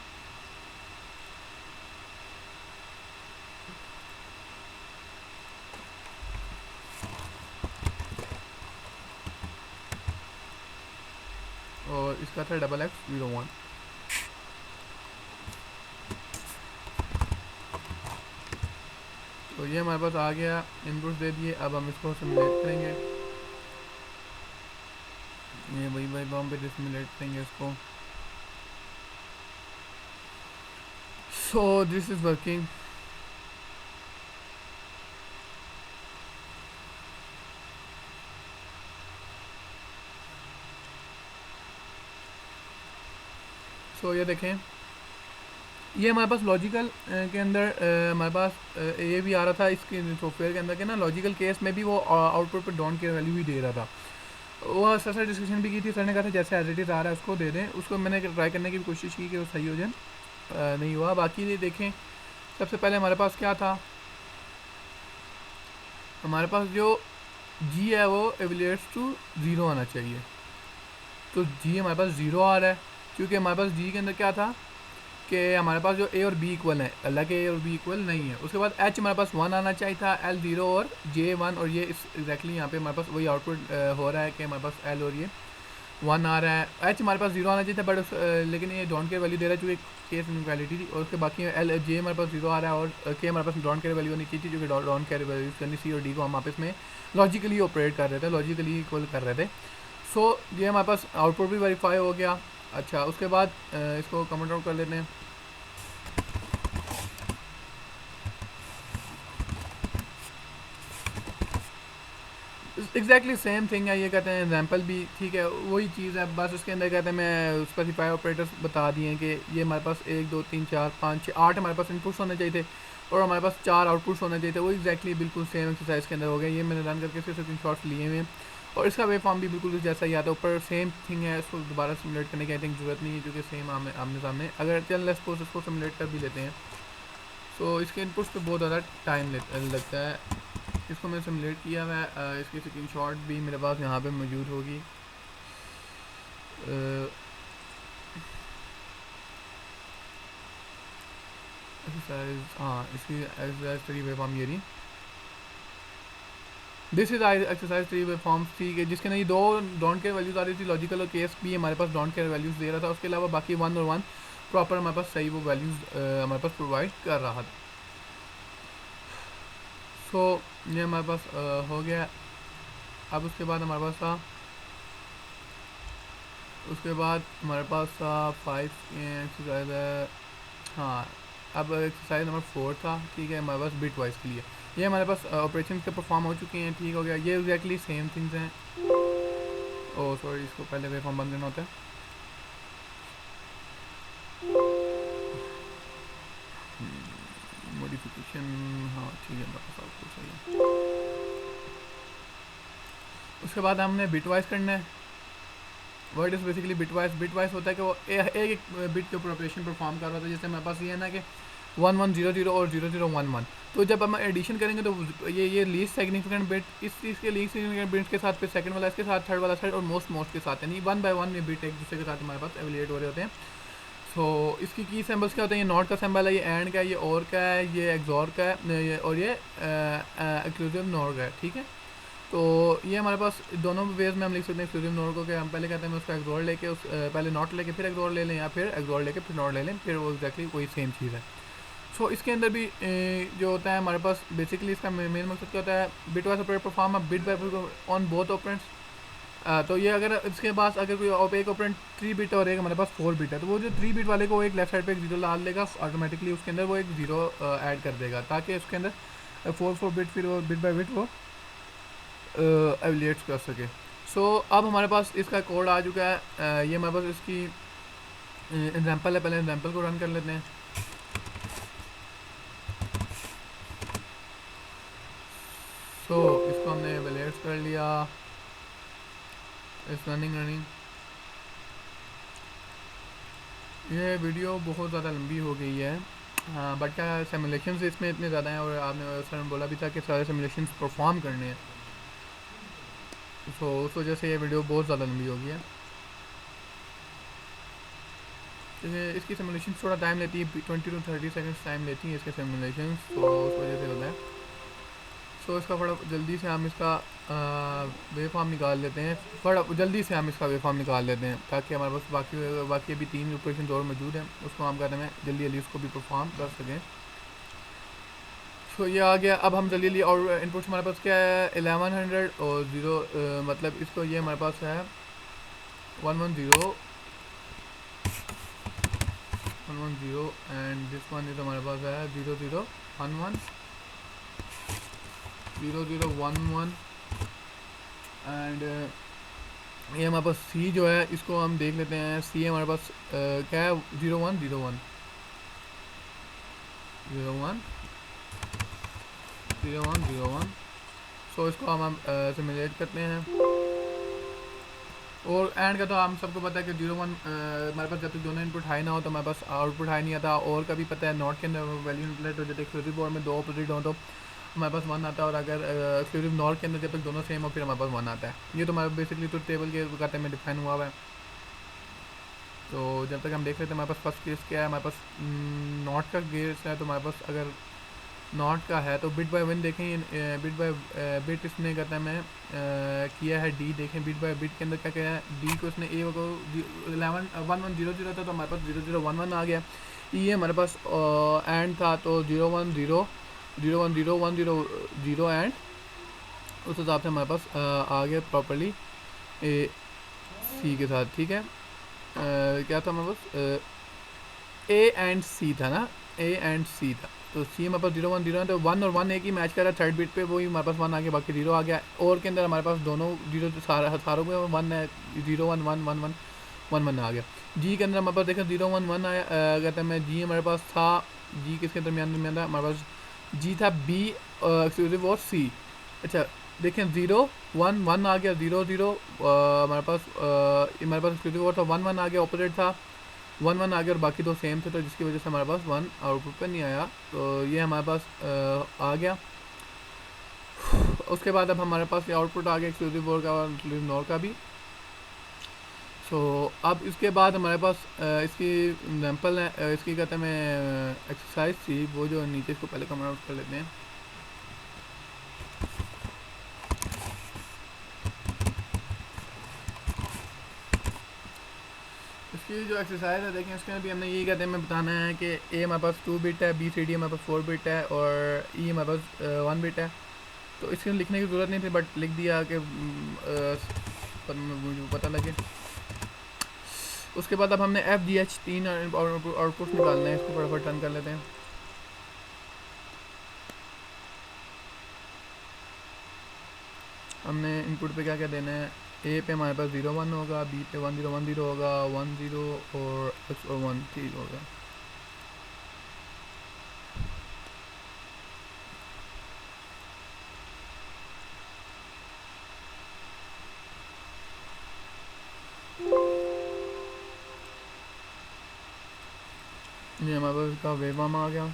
और इसका था XX01। तो ये हमारे पास आ गया, इनपुट्स दे दिए। अब हम इसको सिमुलेट करेंगे, ये वही वही बॉम्ब पे सिमुलेट करेंगे इसको। So this is working. So ये देखें, ये हमारे पास लॉजिकल के अंदर हमारे पास ये भी आ रहा था इसके सॉफ्टवेयर के अंदर के ना, लॉजिकल केस में भी वो आउटपुट पर डॉन के वैल्यू ही दे रहा था। वो सर से डिस्कशन भी की थी, सर ने कहा था जैसे एज इट इज़ आ रहा है उसको दे दें। उसको मैंने ट्राई करने की कोशिश की कि वो सही हो जाए, नहीं हुआ। बाकी ये देखें, सबसे पहले हमारे पास क्या था, हमारे पास जो जी है वो एवलेट्स टू 0 आना चाहिए। तो जी हमारे पास 0 आ रहा है, क्योंकि हमारे पास जी के अंदर क्या था कि हमारे पास जो ए और बी इक्वल है, अलग ए और बी इक्वल नहीं है। उसके बाद एच हमारे पास 1 आना चाहिए था, एल 0 और जे 1, और ये इस एग्जैक्टली यहाँ पे हमारे पास वही आउटपुट हो रहा है कि हमारे पास एल और ये 1 आ रहा है। एच हमारे पास 0 आना चाहिए था, बट लेकिन ये डॉन के वैल्यू दे रहा है, चूँकि केस इनक्वालिटी थी। और उसके बाकी एल जे हमारे पास 0 आ रहा है, और के हमारे पास डॉन के वैल्यू होनी चाहिए थी, क्योंकि डॉन के वैल्यू करनी, सी और डी को हम आपस में लॉजिकली ऑपरेट कर रहे थे, लॉजिकली इक्वल कर रहे थे। सो ये हमारे पास आउटपुट भी वेरीफाई हो गया। अच्छा, उसके बाद इसको कमेंट आउट कर लेते हैं। एग्जैक्टली सेम थिंग है, ये कहते हैं एग्जाम्पल भी ठीक है, वही चीज़ है, बस उसके अंदर कहते हैं मैं स्पेसिफाई ऑपरेटर्स बता दिए कि ये हमारे पास 1 2 3 4 5 6 8 हमारे पास इनपुट्स होने चाहिए थे, और हमारे पास 4 आउटपुट्स होने चाहिए थे। वो एग्जैक्टली बिल्कुल सेम एक्सरसाइज के अंदर हो गया। ये मैंने रन करके इसके स्क्रीन शॉट्स लिए हुए हैं, और इसका वे फॉर्म भी बिल्कुल जैसा ही आता है, ऊपर सेम थिंग है। इसको दोबारा सिमुलेट करने की आई थिंक जरूरत नहीं है, क्योंकि सेम आमने सामने। अगर चल लेट्स सपोज इसको सिमुलेट कर भी लेते हैं, तो इसके इनपुट्स पे बहुत ज़्यादा टाइम लगता है। इसको मैं सिमुलेट किया हुआ है, इसकी स्क्रीनशॉट भी मेरे पास यहाँ पे मौजूद होगी। एक्सरसाइज, हाँ इसकी एक्सरसाइज 3 वेव फॉर्म ये रही। This is exercise 3 wave form, ठीक है, जिसके अंदर ये 2 डॉन्ट केयर वैल्यूज़ आ रही थी। लॉजिकल और केस भी हमारे पास डॉन्ट केयर वैल्यूज़ दे रहा था, उसके अलावा बाकी 1 और 1 प्रॉपर हमारे पास सही वो वैल्यूज़ हमारे पास प्रोवाइड कर रहा था। सो ये हमारे पास हो गया। अब उसके बाद हमारे पास था, उसके बाद हमारे पास था 5 एक्सरसाइज है, हाँ अब एक्सरसाइज नंबर 4 था, ठीक है, हमारे पास बिट वाइज के लिए। ये हमारे पास ऑपरेशन के परफॉर्म हो चुके हैं, ठीक हो गया। ये एग्जैक्टली सेम थिंग्स हैं। ओह सॉरी, इसको पहले वेव फॉर्म बंद करना होता है। मॉडिफिकेशन, हाँ ठीक है, हमारे पास आउटपुट सही है। उसके बाद हमने बिट वाइज करना है। Word is basically bit wise होता है कि वो एक बिट के ऊपर ऑपरेशन परफॉर्म कर रहा था। जैसे हमारे पास ये है ना कि 1100 और 0011, तो जब हम एडिशन करेंगे तो ये लीस्ट सिग्निफिकेंट बिट, इस चीज़ के लीस्ट सिग्निफिकेंट बिट के साथ, फिर सेकंड वाला इसके साथ, थर्ड वाला साइड, और मोस्ट के साथ, यानी 1 बाय 1 ये बिट एक दूसरे के साथ हमारे पास एवेलिएट हो रहे होते हैं। सो इसकी की सिंबल्स क्या होते हैं, ये नॉट का सिंबल है, ये एंड का है, ये और का है, ये एक्सॉर का है, और ये एक्सक्लूसिव नॉर का है, ठीक है। तो ये हमारे पास दोनों वेज में हम लिख सकते हैं एक्सक्लूसिव नॉट को, कि हम पहले कहते हैं मैं उसका एक्सॉर लेके उस पहले नॉट लेके फिर एक्सॉर ले लें, या फिर एक्सॉर लेके फिर नॉट ले लें, फिर वो एक्जैक्टली वही सेम चीज़ है। सो इसके अंदर भी जो होता है हमारे पास बेसिकली इसका मेन मकसद क्या होता है, bit wise operator perform a bit by on both operands. तो ये अगर इसके पास अगर कोई एक ऑपरेंट 3 बिट और एक हमारे पास 4 बिट है, तो वो जो 3 बिट वाले को एक लेफ्ट साइड पे एक 0 डाल देगा ऑटोमेटिकली, उसके अंदर वो एक 0 ऐड कर देगा, ताकि उसके अंदर 4 बिट फिर वो बिट बाय बिट वो एवेलिएट कर सके। सो अब हमारे पास इसका कोड आ चुका है। ये हमारे पास इसकी एग्जांपल है, पहले एग्जांपल को रन कर लेते हैं। सो इसको हमने एवेलिएट कर लिया, इस रनिंग। ये वीडियो बहुत ज़्यादा लंबी हो गई है, हाँ, बट क्या सिमुलेशंस इसमें इतने ज़्यादा हैं, और आपने सर ने बोला भी था कि सारे सिमुलेशंस परफॉर्म करने हैं, तो उस वजह से ये वीडियो बहुत ज़्यादा लंबी हो गई है, क्योंकि इसकी सिमुलेशन थोड़ा टाइम लेती है, 20 to 30 सेकेंड्स टाइम लेती हैं इसके सिमुलेशन, तो उस वजह से होता है। सो इसका बड़ा जल्दी से हम इसका वे फॉर्म निकाल लेते हैं, बड़ा जल्दी से हम इसका वे फॉर्म निकाल लेते हैं, ताकि हमारे पास बाकी बाकी अभी 3 ऑपरेशन और मौजूद हैं, उसको हम करने में जल्दी जल्दी उसको भी परफॉर्म कर सकें। सो ये आ गया। अब हम जल्दी जल्दी और इनपुट्स हमारे पास क्या है, 1100 और 0, मतलब इसको ये हमारे पास है 110 110, एंड दिस वन इज हमारे पास है 0011 0011, एंड ये हमारे पास सी जो है इसको हम देख लेते हैं। सी हमारे पास क्या है, 0101 01 0101। सो इसको हम सिमुलेट करते हैं, और एंड का तो हम सबको पता है कि 01 हमारे पास जब तक दोनों इनपुट हाई ना हो तो हमारे पास आउटपुट हाई नहीं आता, और का भी पता है नॉट के अंदर वैल्यू इंप्लीमेंट हो जाती है, एक्सक्लूसिव बोर्ड में 2 अपोजिट हो तो हमारे पास 1 आता है, और अगर एक्सक्लूसिव नॉट के अंदर जब तक दोनों सेम हो फिर हमारे पास 1 आता है। ये तो हमारे बेसिकली तो टेबल के खाते में डिफाइन हुआ हुआ है। तो जब तक हम देख लेते हैं हमारे पास फर्स्ट केस क्या है, हमारे पास नॉट का केस है, तो हमारे पास अगर नॉट का है तो बिट बाय वन देखें, बिट बाय बिट इसने कहता है मैं किया है डी, देखें बिट बाय बिट के अंदर क्या क्या है, डी को इसने ए को 1100 था तो हमारे पास 0011 आ गया। ये हमारे पास एंड था तो 010 एंड उस हिसाब से हमारे पास आ गया प्रॉपर्ली ए सी के साथ, ठीक है। क्या था हमारे पास, ए एंड सी था ना, ए एंड सी था, तो सी हमारे पास 01 है, तो 1 और 1 एक ही मैच कर रहा है, थर्ड बिट पे वही हमारे पास 1 आ गया, बाकी 0 आ गया। और के अंदर हमारे पास दोनों 0 सारों में 1 है, 011111 आ गया। जी के अंदर हमारे पास देखा 011 आया, कहते हैं मैं जी हमारे पास था, जी किसके दरमियान में था, हमारे पास जी था बी एक्सक्लूसिव और सी। अच्छा देखें 011 आ गया, 00 हमारे पास एक्सक्लूसिव और था, 11 आ गया, ऑपोजिट था 1 आ गया, और बाकी दो सेम थे, तो जिसकी वजह से हमारे पास 1 आउटपुट पे नहीं आया। तो ये हमारे पास आ गया। उसके बाद अब हमारे पास ये आउटपुट आ गया एक्सक्लूसिव बोर्ड का और नॉर का भी। सो अब इसके बाद हमारे पास इसकी एग्जाम्पल है, इसकी कहते हैं मैं एक्सरसाइज थी, वो जो नीचे इसको पहले कमेंट आउट कर लेते हैं। इसकी जो एक्सरसाइज है देखें, इसके भी हमने यही कहते हैं मैं बताना है कि ए हमारे पास 2 बिट है, बी सी डी हमारे पास 4 बिट है, और ई हमारे पास 1 बिट है। तो इसके लिखने की ज़रूरत नहीं थी, बट लिख दिया कि मुझे पता लगे। उसके बाद अब हमने एफ जी एच 3 आउटपुट निकालना है, इसको फटाफट टर्न कर लेते हैं। हमने इनपुट पे क्या क्या देना है, ए पे हमारे पास 01 होगा, बी पे 1010 होगा, 10 और एक्स और 1 ठीक होगा। ये हमारे पास इसका वेवफॉर्म आ गया।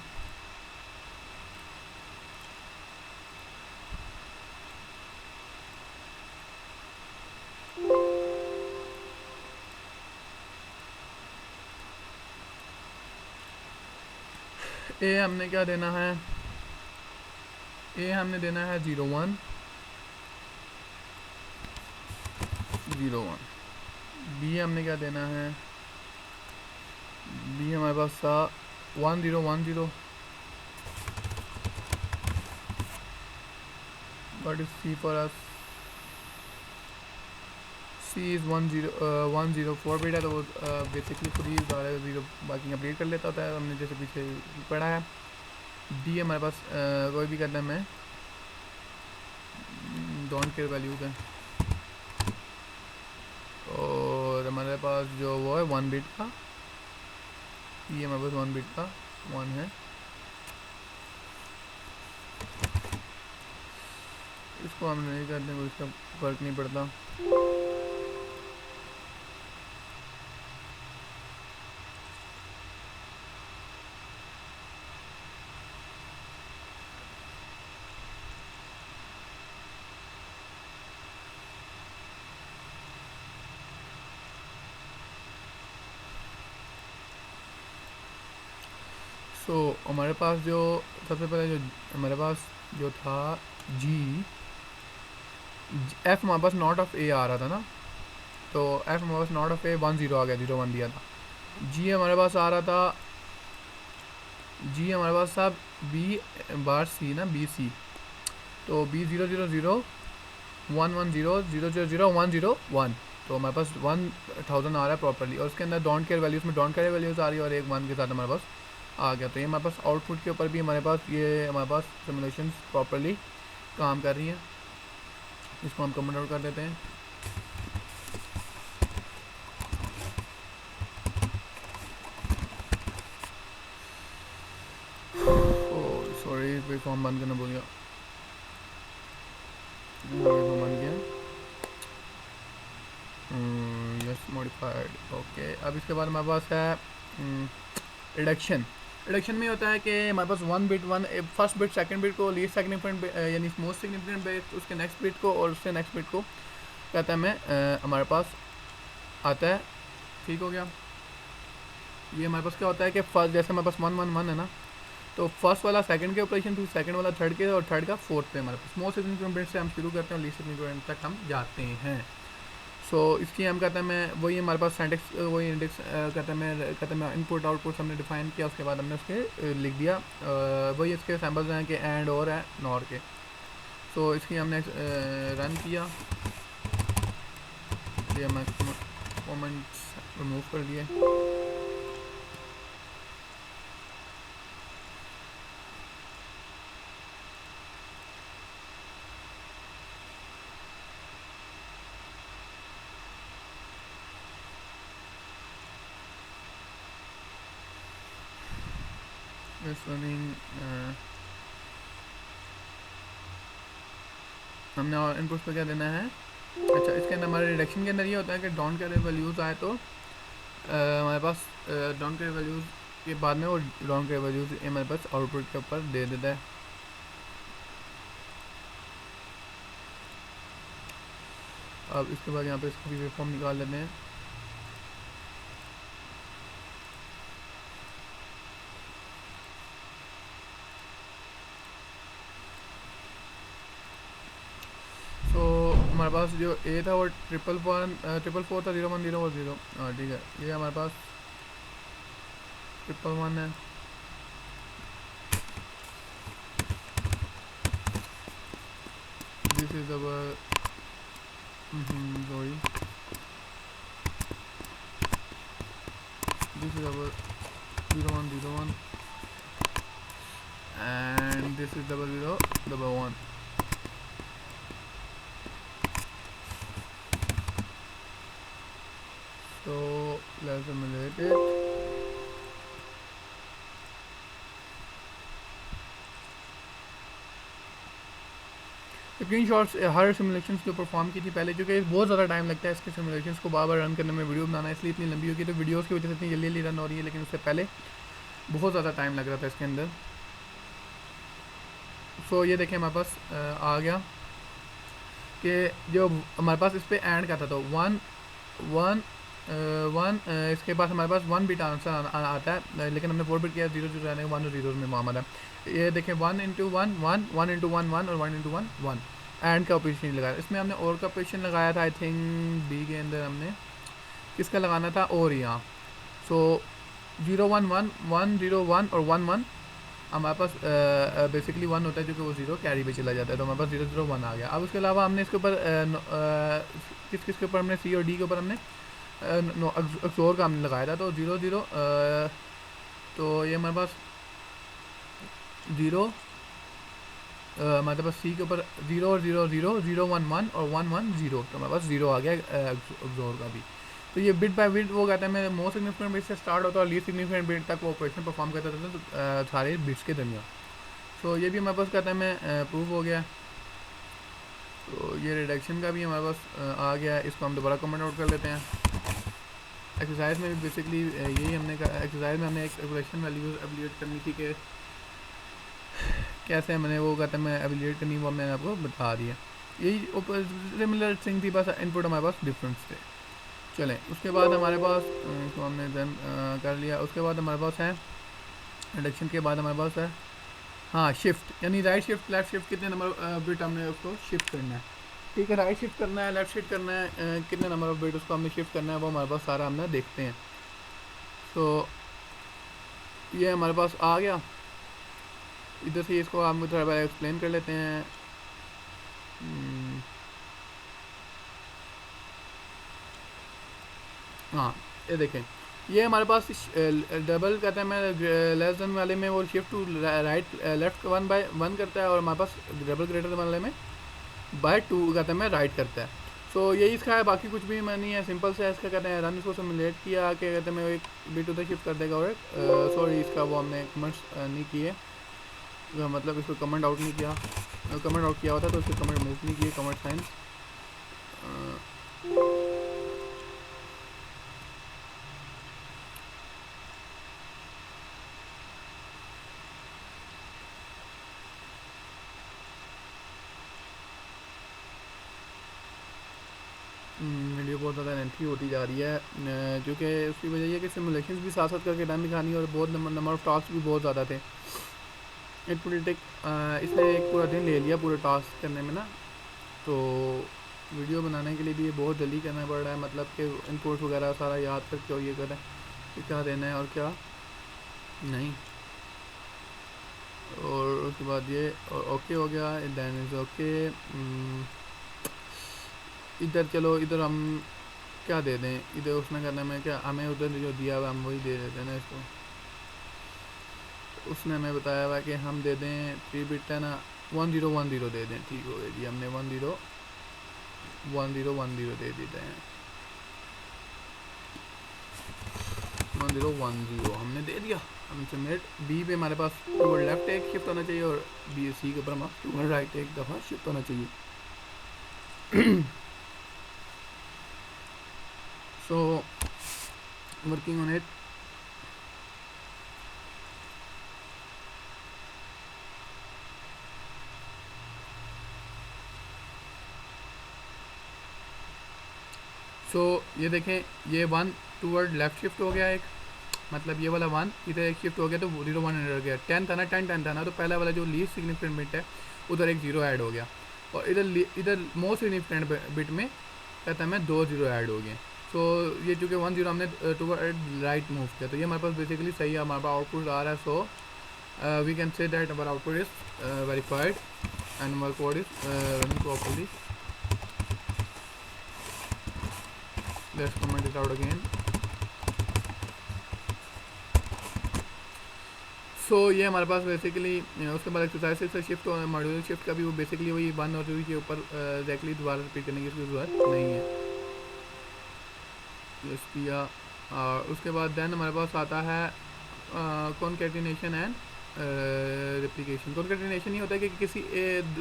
ए हमने क्या देना है, ए हमने देना है 01 01। बी हमने क्या देना है, बी हमारे पास था 1010। What is C for us, C is 104 bit है, तो वो बेसिकली खुद ही 0 बाकी कंप्लीट कर लेता होता है, हमने जैसे पीछे पढ़ा है। डी हमारे पास कोई भी करना है, मैं डोंट केयर वैल्यू का, और हमारे पास जो वो है 1 बिट का, ये हमारे पास 1 बिट का 1 है। इसको हम नहीं करते, कोई इसका फ़र्क नहीं पड़ता। सो हमारे पास जो सबसे पहले जो हमारे पास जो था जी एफ हमारे पास नॉट ऑफ ए आ रहा था ना, तो एफ हमारे पास नॉट ऑफ ए 1 0 आ गया, 0 1 दिया था। जी हमारे पास आ रहा था, जी हमारे पास था बी बार सी ना, बी सी, तो बी 0 0 0 1 1 0 0 0 0 1 0 1, तो हमारे पास 1000 आ रहा है प्रॉपर्ली। और उसके अंदर डोंट केयर वैल्यूज़ में डोंट केयर वैल्यूज़ आ रही है और एक 1 के साथ हमारे पास आ गया। तो ये हमारे पास आउटपुट के ऊपर भी हमारे पास ये हमारे पास सिमुलेशन प्रॉपर्ली काम कर रही हैं। इसको हम कमेंट आउट कर देते हैं। सॉरी फॉर्म बंद करना भूल गया, फॉर्म बंद किया, यस मॉडिफाइड, ओके। अब इसके बाद हमारे पास है रिडक्शन। रिडक्शन में होता है कि हमारे पास one bit first bit second bit को लीस्ट सिग्निफिकेंट यानी मोस्ट सिग्निफिकेंट बिट उसके नेक्स्ट बिट को और उससे नेक्स्ट बिट को कहता है मैं हमारे पास आता है। ठीक हो गया। ये हमारे पास क्या होता है कि फर्स्ट जैसे हमारे पास 1 1 1 है ना, तो फर्स्ट वाला सेकंड के ऑपरेशन, फिर सेकंड वाला थर्ड के और थर्ड का फोर्थ पे हमारे पास मोस्ट सिग्निफिकेंट बिट से हम शुरू करते हैं और लीस्ट सिग्निफिकेंट तक हम जाते हैं। सो इसकी हम कहते हैं मैं वही हमारे पास सिंटेक्स वही इंडेक्स कहते हैं मैं इनपुट आउटपुट हमने डिफाइन किया, उसके बाद हमने उसके लिख दिया वही इसके सैम्पल्स हैं कि एंड और है नॉर के। सो इसकी हमने रन किया, ये मैं कमेंट्स रिमूव कर दिए। हमने और इनपुट पे क्या देना है। अच्छा, इसके अंदर हमारे रिडक्शन के अंदर ये होता है कि डोंट कैरी वैल्यूज़ आए तो हमारे पास डोंट कैरी वैल्यूज़ के बाद में वो डोंट कैरी वैल्यूज़ हमारे पास आउटपुट के ऊपर दे देता है। अब इसके बाद यहाँ पे इसको भी वेवफॉर्म निकाल लेते हैं। हमारे पास जो ए था वो 444 था, 0 1 0 और 0। ठीक है, ये हमारे पास 1 1 है। This is our sorry this is our 0 1 0 1 and this is 0 0 1। So let's simulate it. Screen shots her simulation जो परफॉर्म की थी पहले, क्योंकि बहुत ज़्यादा टाइम लगता है इसके सिमुलेशन को बार बार रन करने में, वीडियो बनाना इसलिए इतनी लंबी होगी, तो वीडियोस की वजह से इतनी जल्दी जल्दी रन हो रही है, लेकिन उससे पहले बहुत ज़्यादा टाइम लग रहा था इसके अंदर। सो ये देखें हमारे पास आ गया कि जो हमारे पास इस पर एंड का था, तो 1 1 1 इसके पास हमारे पास 1 बिट आंसर आता है, लेकिन हमने 4 बिट किया, 0 0 रहने 1 और 0 में मामला है। ये देखें 1 × 1 1 1 × 1 1 और 1 × 1 1 एंड का ऑपरेशन लगाया। इसमें हमने और का ऑपरेशन लगाया था, आई थिंक बी के अंदर हमने किसका लगाना था, और यहाँ। सो 0 1 1 1 0 1 और 1 1 हमारे पास बेसिकली 1 होता है, क्योंकि वो 0 कैरी पे चला जाता है, तो हमारे पास 0 0 1 आ गया। अब उसके अलावा हमने इसके ऊपर किस के ऊपर हमने सी और डी के ऊपर हमने एक्सोर का हमने लगाया था, तो 0 0 तो ये हमारे पास 0 हमारे पास सी के ऊपर 0 और 0 0 0 1 1 और 1 1 0, तो हमारे पास 0 आ गया एक्सोर का भी। तो ये बिट बाय बिट वो कहता है मैं मोस्ट सिग्निफिकेंट बिट से स्टार्ट होता है और लीस्ट सिग्निफिकेंट बिट तक वो ऑपरेशन परफॉर्म करता था, तो सारे बिट्स के दरमियान। तो ये भी हमारे पास कहता है मैं प्रूफ हो गया। तो ये रिडक्शन का भी हमारे पास आ गया। इसको हम दोबारा कमेंट आउट कर लेते हैं। एक्सरसाइज में भी बेसिकली यही हमने एक्सरसाइज में हमने एक रिडक्शन वैल्यूज एवेल्यूएट करनी थी कि कैसे मैंने वो कहता है मैं एवेल्यूएट करनी, वो मैंने आपको बता दिया। यही सिमिलर थिंग थी, बस इनपुट हमारे पास डिफरेंस थे। चलें, उसके बाद हमारे पास इसको हमने डन कर लिया। उसके बाद हमारे पास है रिडक्शन के बाद हमारे पास है हाँ शिफ्ट, यानी राइट शिफ्ट लेफ्ट शिफ्ट कितने नंबर बिट हमने उसको शिफ्ट करना है। ठीक है, राइट शिफ्ट करना है लेफ्ट शिफ्ट करना है, कितने नंबर ऑफ बिट उसको हमने शिफ्ट करना है वो हमारे पास सारा हमने देखते हैं। तो ये हमारे पास आ गया। इधर से इसको हम थोड़ा बार एक्सप्लेन कर लेते हैं। हाँ ये देखें, ये हमारे पास डबल कहते हैं, मैं लेस देन वाले में वो शिफ्ट टू राइट लेफ्ट 1/1 करता है, और हमारे पास डबल ग्रेटर वाले में बाय 2 कहते हैं मैं राइट करता है। सो यही इसका है, बाकी कुछ भी मैं नहीं है, सिंपल से इसका कहते हैं रन, इसको सिमुलेट किया कि कहते हैं मैं एक बिट उधर शिफ्ट कर देगा, और सॉरी इसका वो हमने कमेंट्स नहीं किए, मतलब इसको कमेंट आउट नहीं किया, कमेंट आउट किया होता तो उसको कमेंट मूव नहीं किए, कमेंट साइन। वीडियो बहुत ज़्यादा लेंथी होती जा रही है, क्योंकि उसकी वजह ये कि सिमुलेशन भी साथ साथ करके डन दिखानी, और बहुत नंबर ऑफ़ टास्क भी बहुत ज़्यादा थे। इट विल टेक, इसने एक पूरा दिन ले लिया पूरे टास्क करने में ना, तो वीडियो बनाने के लिए भी ये बहुत जल्दी करना पड़ रहा है, मतलब कि इनपुट वगैरह सारा याद करके और ये करें कि क्या देना है और क्या नहीं। और उसके बाद ये और ओके हो गया, देन इज़ ओके। इधर चलो, इधर हम क्या दे दें, इधर उसने करने में क्या, हमें उधर जो दिया हुआ हम वही दे देते हैं ना इसको। उसने हमें बताया हुआ कि हम दे दें 3 बिट है ना 1010 दे दें, ठीक हो गया जी, हमने 101010 दे देते हैं, 1010 हमने दे दिया। हम सबमिट, बी पे हमारे पास टूवर्ड लेफ्ट एक शिफ्ट होना चाहिए, और बी सी के ऊपर हम टूवर्ड राइट एक दफ़ा शिफ्ट होना चाहिए। So working on it. So ये देखें, ये 1 टूवर्ड लेफ्ट शिफ्ट हो गया एक, मतलब ये वाला 1 इधर एक शिफ्ट हो गया, तो 0 1 हो गया। 10 था ना, 10 था ना, तो पहला वाला जो लीस्ट सिग्निफिकेंट बिट है उधर एक 0 ऐड हो गया, और इधर मोस्ट सिग्निफिकेंट बिट में कहता है मैं 2 0 ऐड हो गए। सो ये चूँकि 1 0 हमने टूवर्ड राइट मूव किया, तो ये हमारे पास बेसिकली सही है, हमारे पास आउटपुट आ रहा है। So we can say that our output is verified and our code is running properly. Let's comment it out again. So ये हमारे पास बेसिकली उसके बाद एक्सरसाइज से शिफ्ट मॉड्यूल शिफ्ट का भी वो बेसिकली वही 1 और 2 के ऊपर एग्जैक्टली दोबारा रिपीट करने की इसकी ज़रूरत नहीं है। यस किया, और उसके बाद देन हमारे पास आता है कॉन्कैटिनेशन एंड रेप्लिकेशन। कॉन्कैटिनेशन ये होता है कि किसी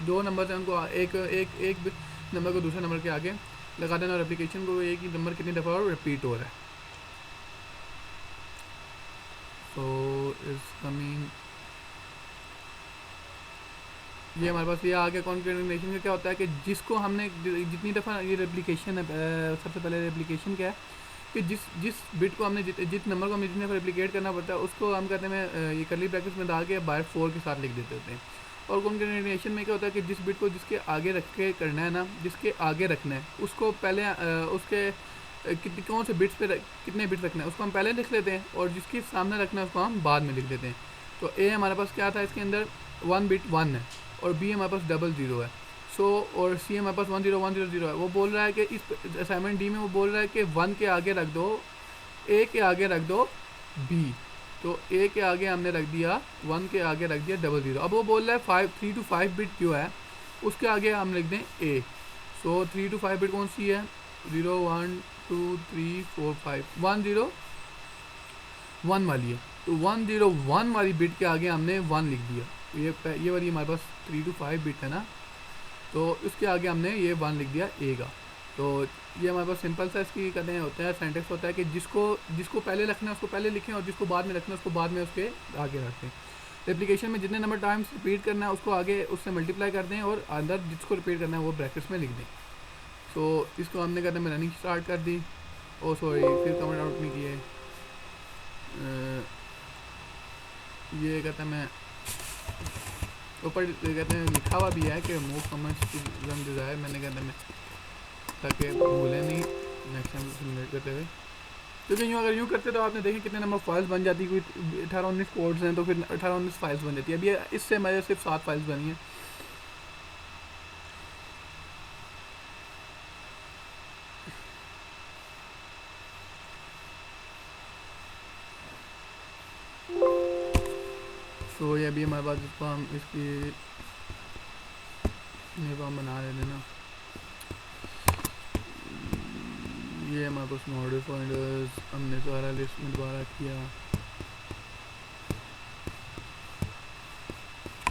दो नंबर से उनको एक नंबर को दूसरे नंबर के आगे लगा देना, और रेप्लिकेशन को एक ही नंबर कितनी दफ़ा और रिपीट हो रहा है। सो इज कमिंग, ये हमारे पास ये आ गया। कॉन्कैटिनेशन का क्या होता है कि जिसको हमने जितनी दफ़ा ये रेप्लिकेशन है, सबसे पहले रेप्लिकेशन क्या है कि जिस बिट को हमने जिस नंबर को हमें जितने पर रेप्लिकेट करना पड़ता है उसको हम कहते हैं ये करली ब्रैकेट्स में डाल के बाय 4 के साथ लिख देते होते हैं। और कॉन्कैटिनेशन में क्या होता है कि जिस बिट को जिसके आगे रख के करना है ना, जिसके आगे रखना है उसको पहले उसके कौन से बिट्स पे कितने बिट्स रखना है उसको हम पहले लिख लेते हैं, और जिसके सामने रखना है उसको हम बाद में लिख देते हैं। तो ए हमारे पास क्या था, इसके अंदर 1 बिट 1 है, और बी हमारे पास 00 है। सो और सी हमारे पास 10100 है। वो बोल रहा है कि इस असाइनमेंट डी में वो बोल रहा है कि 1 के आगे रख दो, ए के आगे रख दो बी, तो ए के आगे हमने रख दिया 1 के आगे रख दिया 00। अब वो बोल रहा है 3 to 5 बिट जो है उसके आगे हम लिख दें ए। सो 3 to 5 बिट कौन सी है, 0 1 2 3 4 5 1 0 1 वाली है, तो 101 वाली बिट के आगे हमने 1 लिख दिया। ये वाली हमारे पास 3 to 5 बिट है ना, तो इसके आगे हमने ये 1 लिख दिया ए का। तो ये हमारे पास सिंपल सा इसकी कहते हैं होता है सेंटेंस होता है कि जिसको पहले रखना है उसको पहले लिखें, और जिसको बाद में रखना है उसको बाद में उसके आगे रखें। रेप्लिकेशन में जितने नंबर टाइम्स रिपीट करना है उसको आगे उससे मल्टीप्लाई कर दें, और अंदर जिसको रिपीट करना है वो ब्रैकेट्स में लिख दें। तो इसको हमने कहते हैं रनिंग स्टार्ट कर दी, ओ सॉरी फिर कमेंट आउट नहीं किए, ये कहता है मैं ऊपर कहते हैं लिखा हुआ भी है कि move comments to run desire, मैंने कहता मैं ताकि भूलें नहीं नेक्स्ट टाइम सिमुलेट करते हुए। क्योंकि यूँ अगर यूँ करते तो आपने देखें कितने नंबर फाइल्स बन जाती, कोई 18-19 कोड्स हैं तो फिर 18-19 फाइल्स बन जाती है। अभी इससे मेरे सिर्फ 7 फाइल्स बनी हैं। तो ये अभी हमारे पास इसको हम इसकी हम बना रहे थे ना, ये हमारे पास मॉडल पॉइंटर्स हमने सारा लिस्ट में दोबारा किया,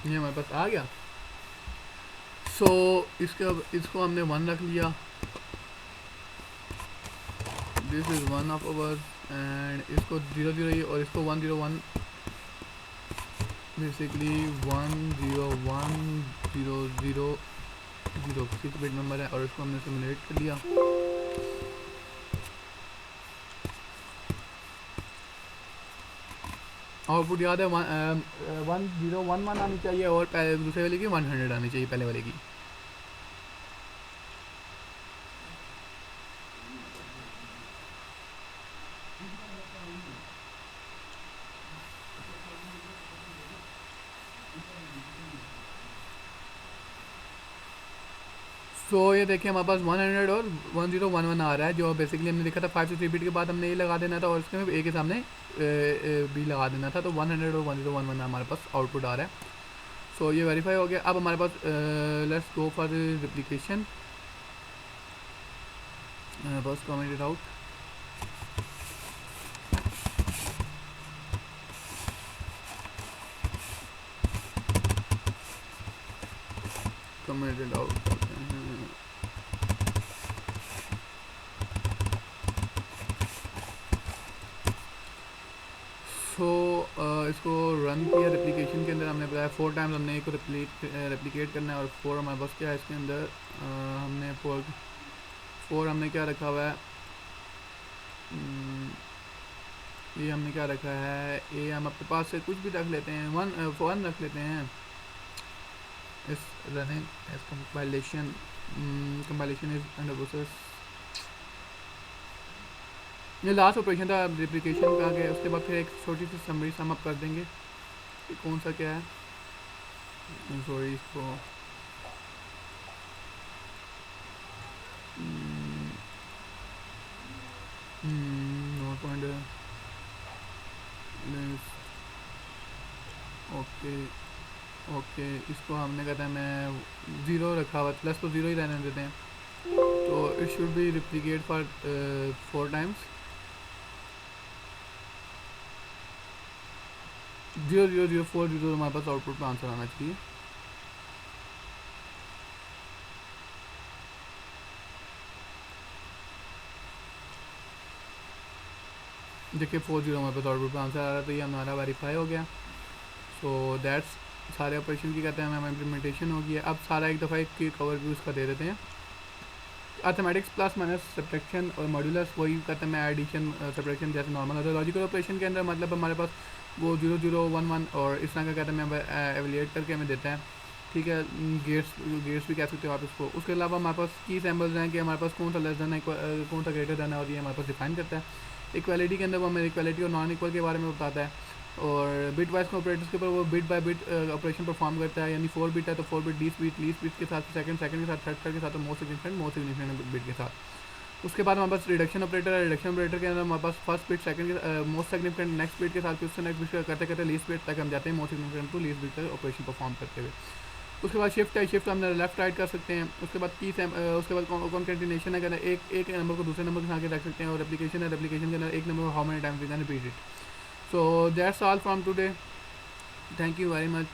ये हमारे पास आ गया। सो इसको हमने 1 रख लिया, this is 1 of hours and इसको 0 और इसको 101 बेसिकली 10100 6 बिट नंबर है और इसको हमने सिमुलेट कर लिया। आउटपुट याद है 1011 आनी चाहिए और पहले दूसरे वाले की 100 आनी चाहिए पहले वाले की। तो ये देखिए हमारे पास 100 और 1011 आ रहा है, जो बेसिकली हमने देखा था 5 से 3 बिट के बाद हमने ये लगा देना था और इसके ए के सामने बी लगा देना था। तो 100 और 1011 हमारे पास आउटपुट आ रहा है। सो ये वेरीफाई हो गया। अब हमारे पास लेट्स गो फॉर रिप्लिकेशन, बस comment it out. Comment it out so इसको रन किया। रेप्लिकेशन के अंदर हमने बताया 4 टाइम्स हमने एक रेप्लिकेट करना है और 4 हमारे पास क्या है इसके अंदर, हमने 4 हमने क्या रखा हुआ है, ये हमने क्या रखा है, ये हम अपने पास से कुछ भी रख लेते हैं, 1 रख लेते हैं। इस running as compilation is under process. ये लास्ट ऑपरेशन था रेप्लिकेशन का गया, उसके बाद फिर एक छोटी सी समरी सम अप कर देंगे कि कौन सा क्या है। सॉरी इसको नोट पॉइंट ओके इसको हमने कहता है मैं 0 रखा हुआ, प्लस तो 0 ही रहने देते हैं। तो it should be replicate for 4 times 00040 हमारे पास आउटपुट में आंसर आना चाहिए। देखिए 40 हमारे पास आउटपुट में आंसर आ रहा है, तो ये हमारा वेरीफाई हो गया। सो दैट्स सारे ऑपरेशन की कहते हैं हमें इम्प्लीमेंटेशन हो गई है। अब सारा एक दफ़ा एक कवर भी उसका दे देते हैं। अर्थमेटिक्स प्लस माइनस सब्ट्रैक्शन और मॉड्यूलस वही कहते हैं मैं एडिशन सब्ट्रैक्शन जैसे नॉर्मल होता है। लॉजिकल ऑपरेशन के अंदर मतलब हमारे पास वो 0011 और इस तरह का कहते हैं मैं एवेलिएट करके हमें देता है, ठीक है। गेट्स भी कह सकते हो आप इसको। उसके अलावा हमारे पास की सैम्बल्स हैं कि हमारे पास कौन सा लेस देन है कौन सा ग्रेटर देन है, और ये हमारे पास डिफाइन करता है। इक्वालिटी के अंदर वो हमें इक्वालिटी और नॉन इक्वल के बारे में बताता है। और बिट वाइज ऑपरेटर्स के ऊपर वो bit by bit operation perform करता है, यानी 4 बिट है तो 4 बिट लीस्ट बिट के साथ, सेकंड के साथ, थर्ड के साथ और मोस्ट सिग्निफिकेंट बिट के साथ। उसके बाद हमारे पास रिडक्शन ऑपरेटर है। रिडक्शन ऑपरेटर के अंदर हमारे पास फर्स्ट बिट, सेकंड के मोस्ट सिग्निफिकेंट नेक्स्ट बिट के साथ, फिर उससे नेक्स्ट बिट करते करते लीस्ट बिट तक हम जाते हैं, most significant to least bit तक ऑपरेशन परफॉर्म करते हुए। उसके बाद शिफ्ट है, शिफ्ट हम लेफ्ट राइट कर सकते हैं। उसके बाद उसके बाद कॉन्केटिनेशन है, कहते हैं एक नंबर को दूसरे नंबर के साथ रख सकते हैं। और रेप्लिकेशन है, रेप्लिकेशन के अंदर एक नंबर को how many times we can repeat it. So that's all from today, thank you very much.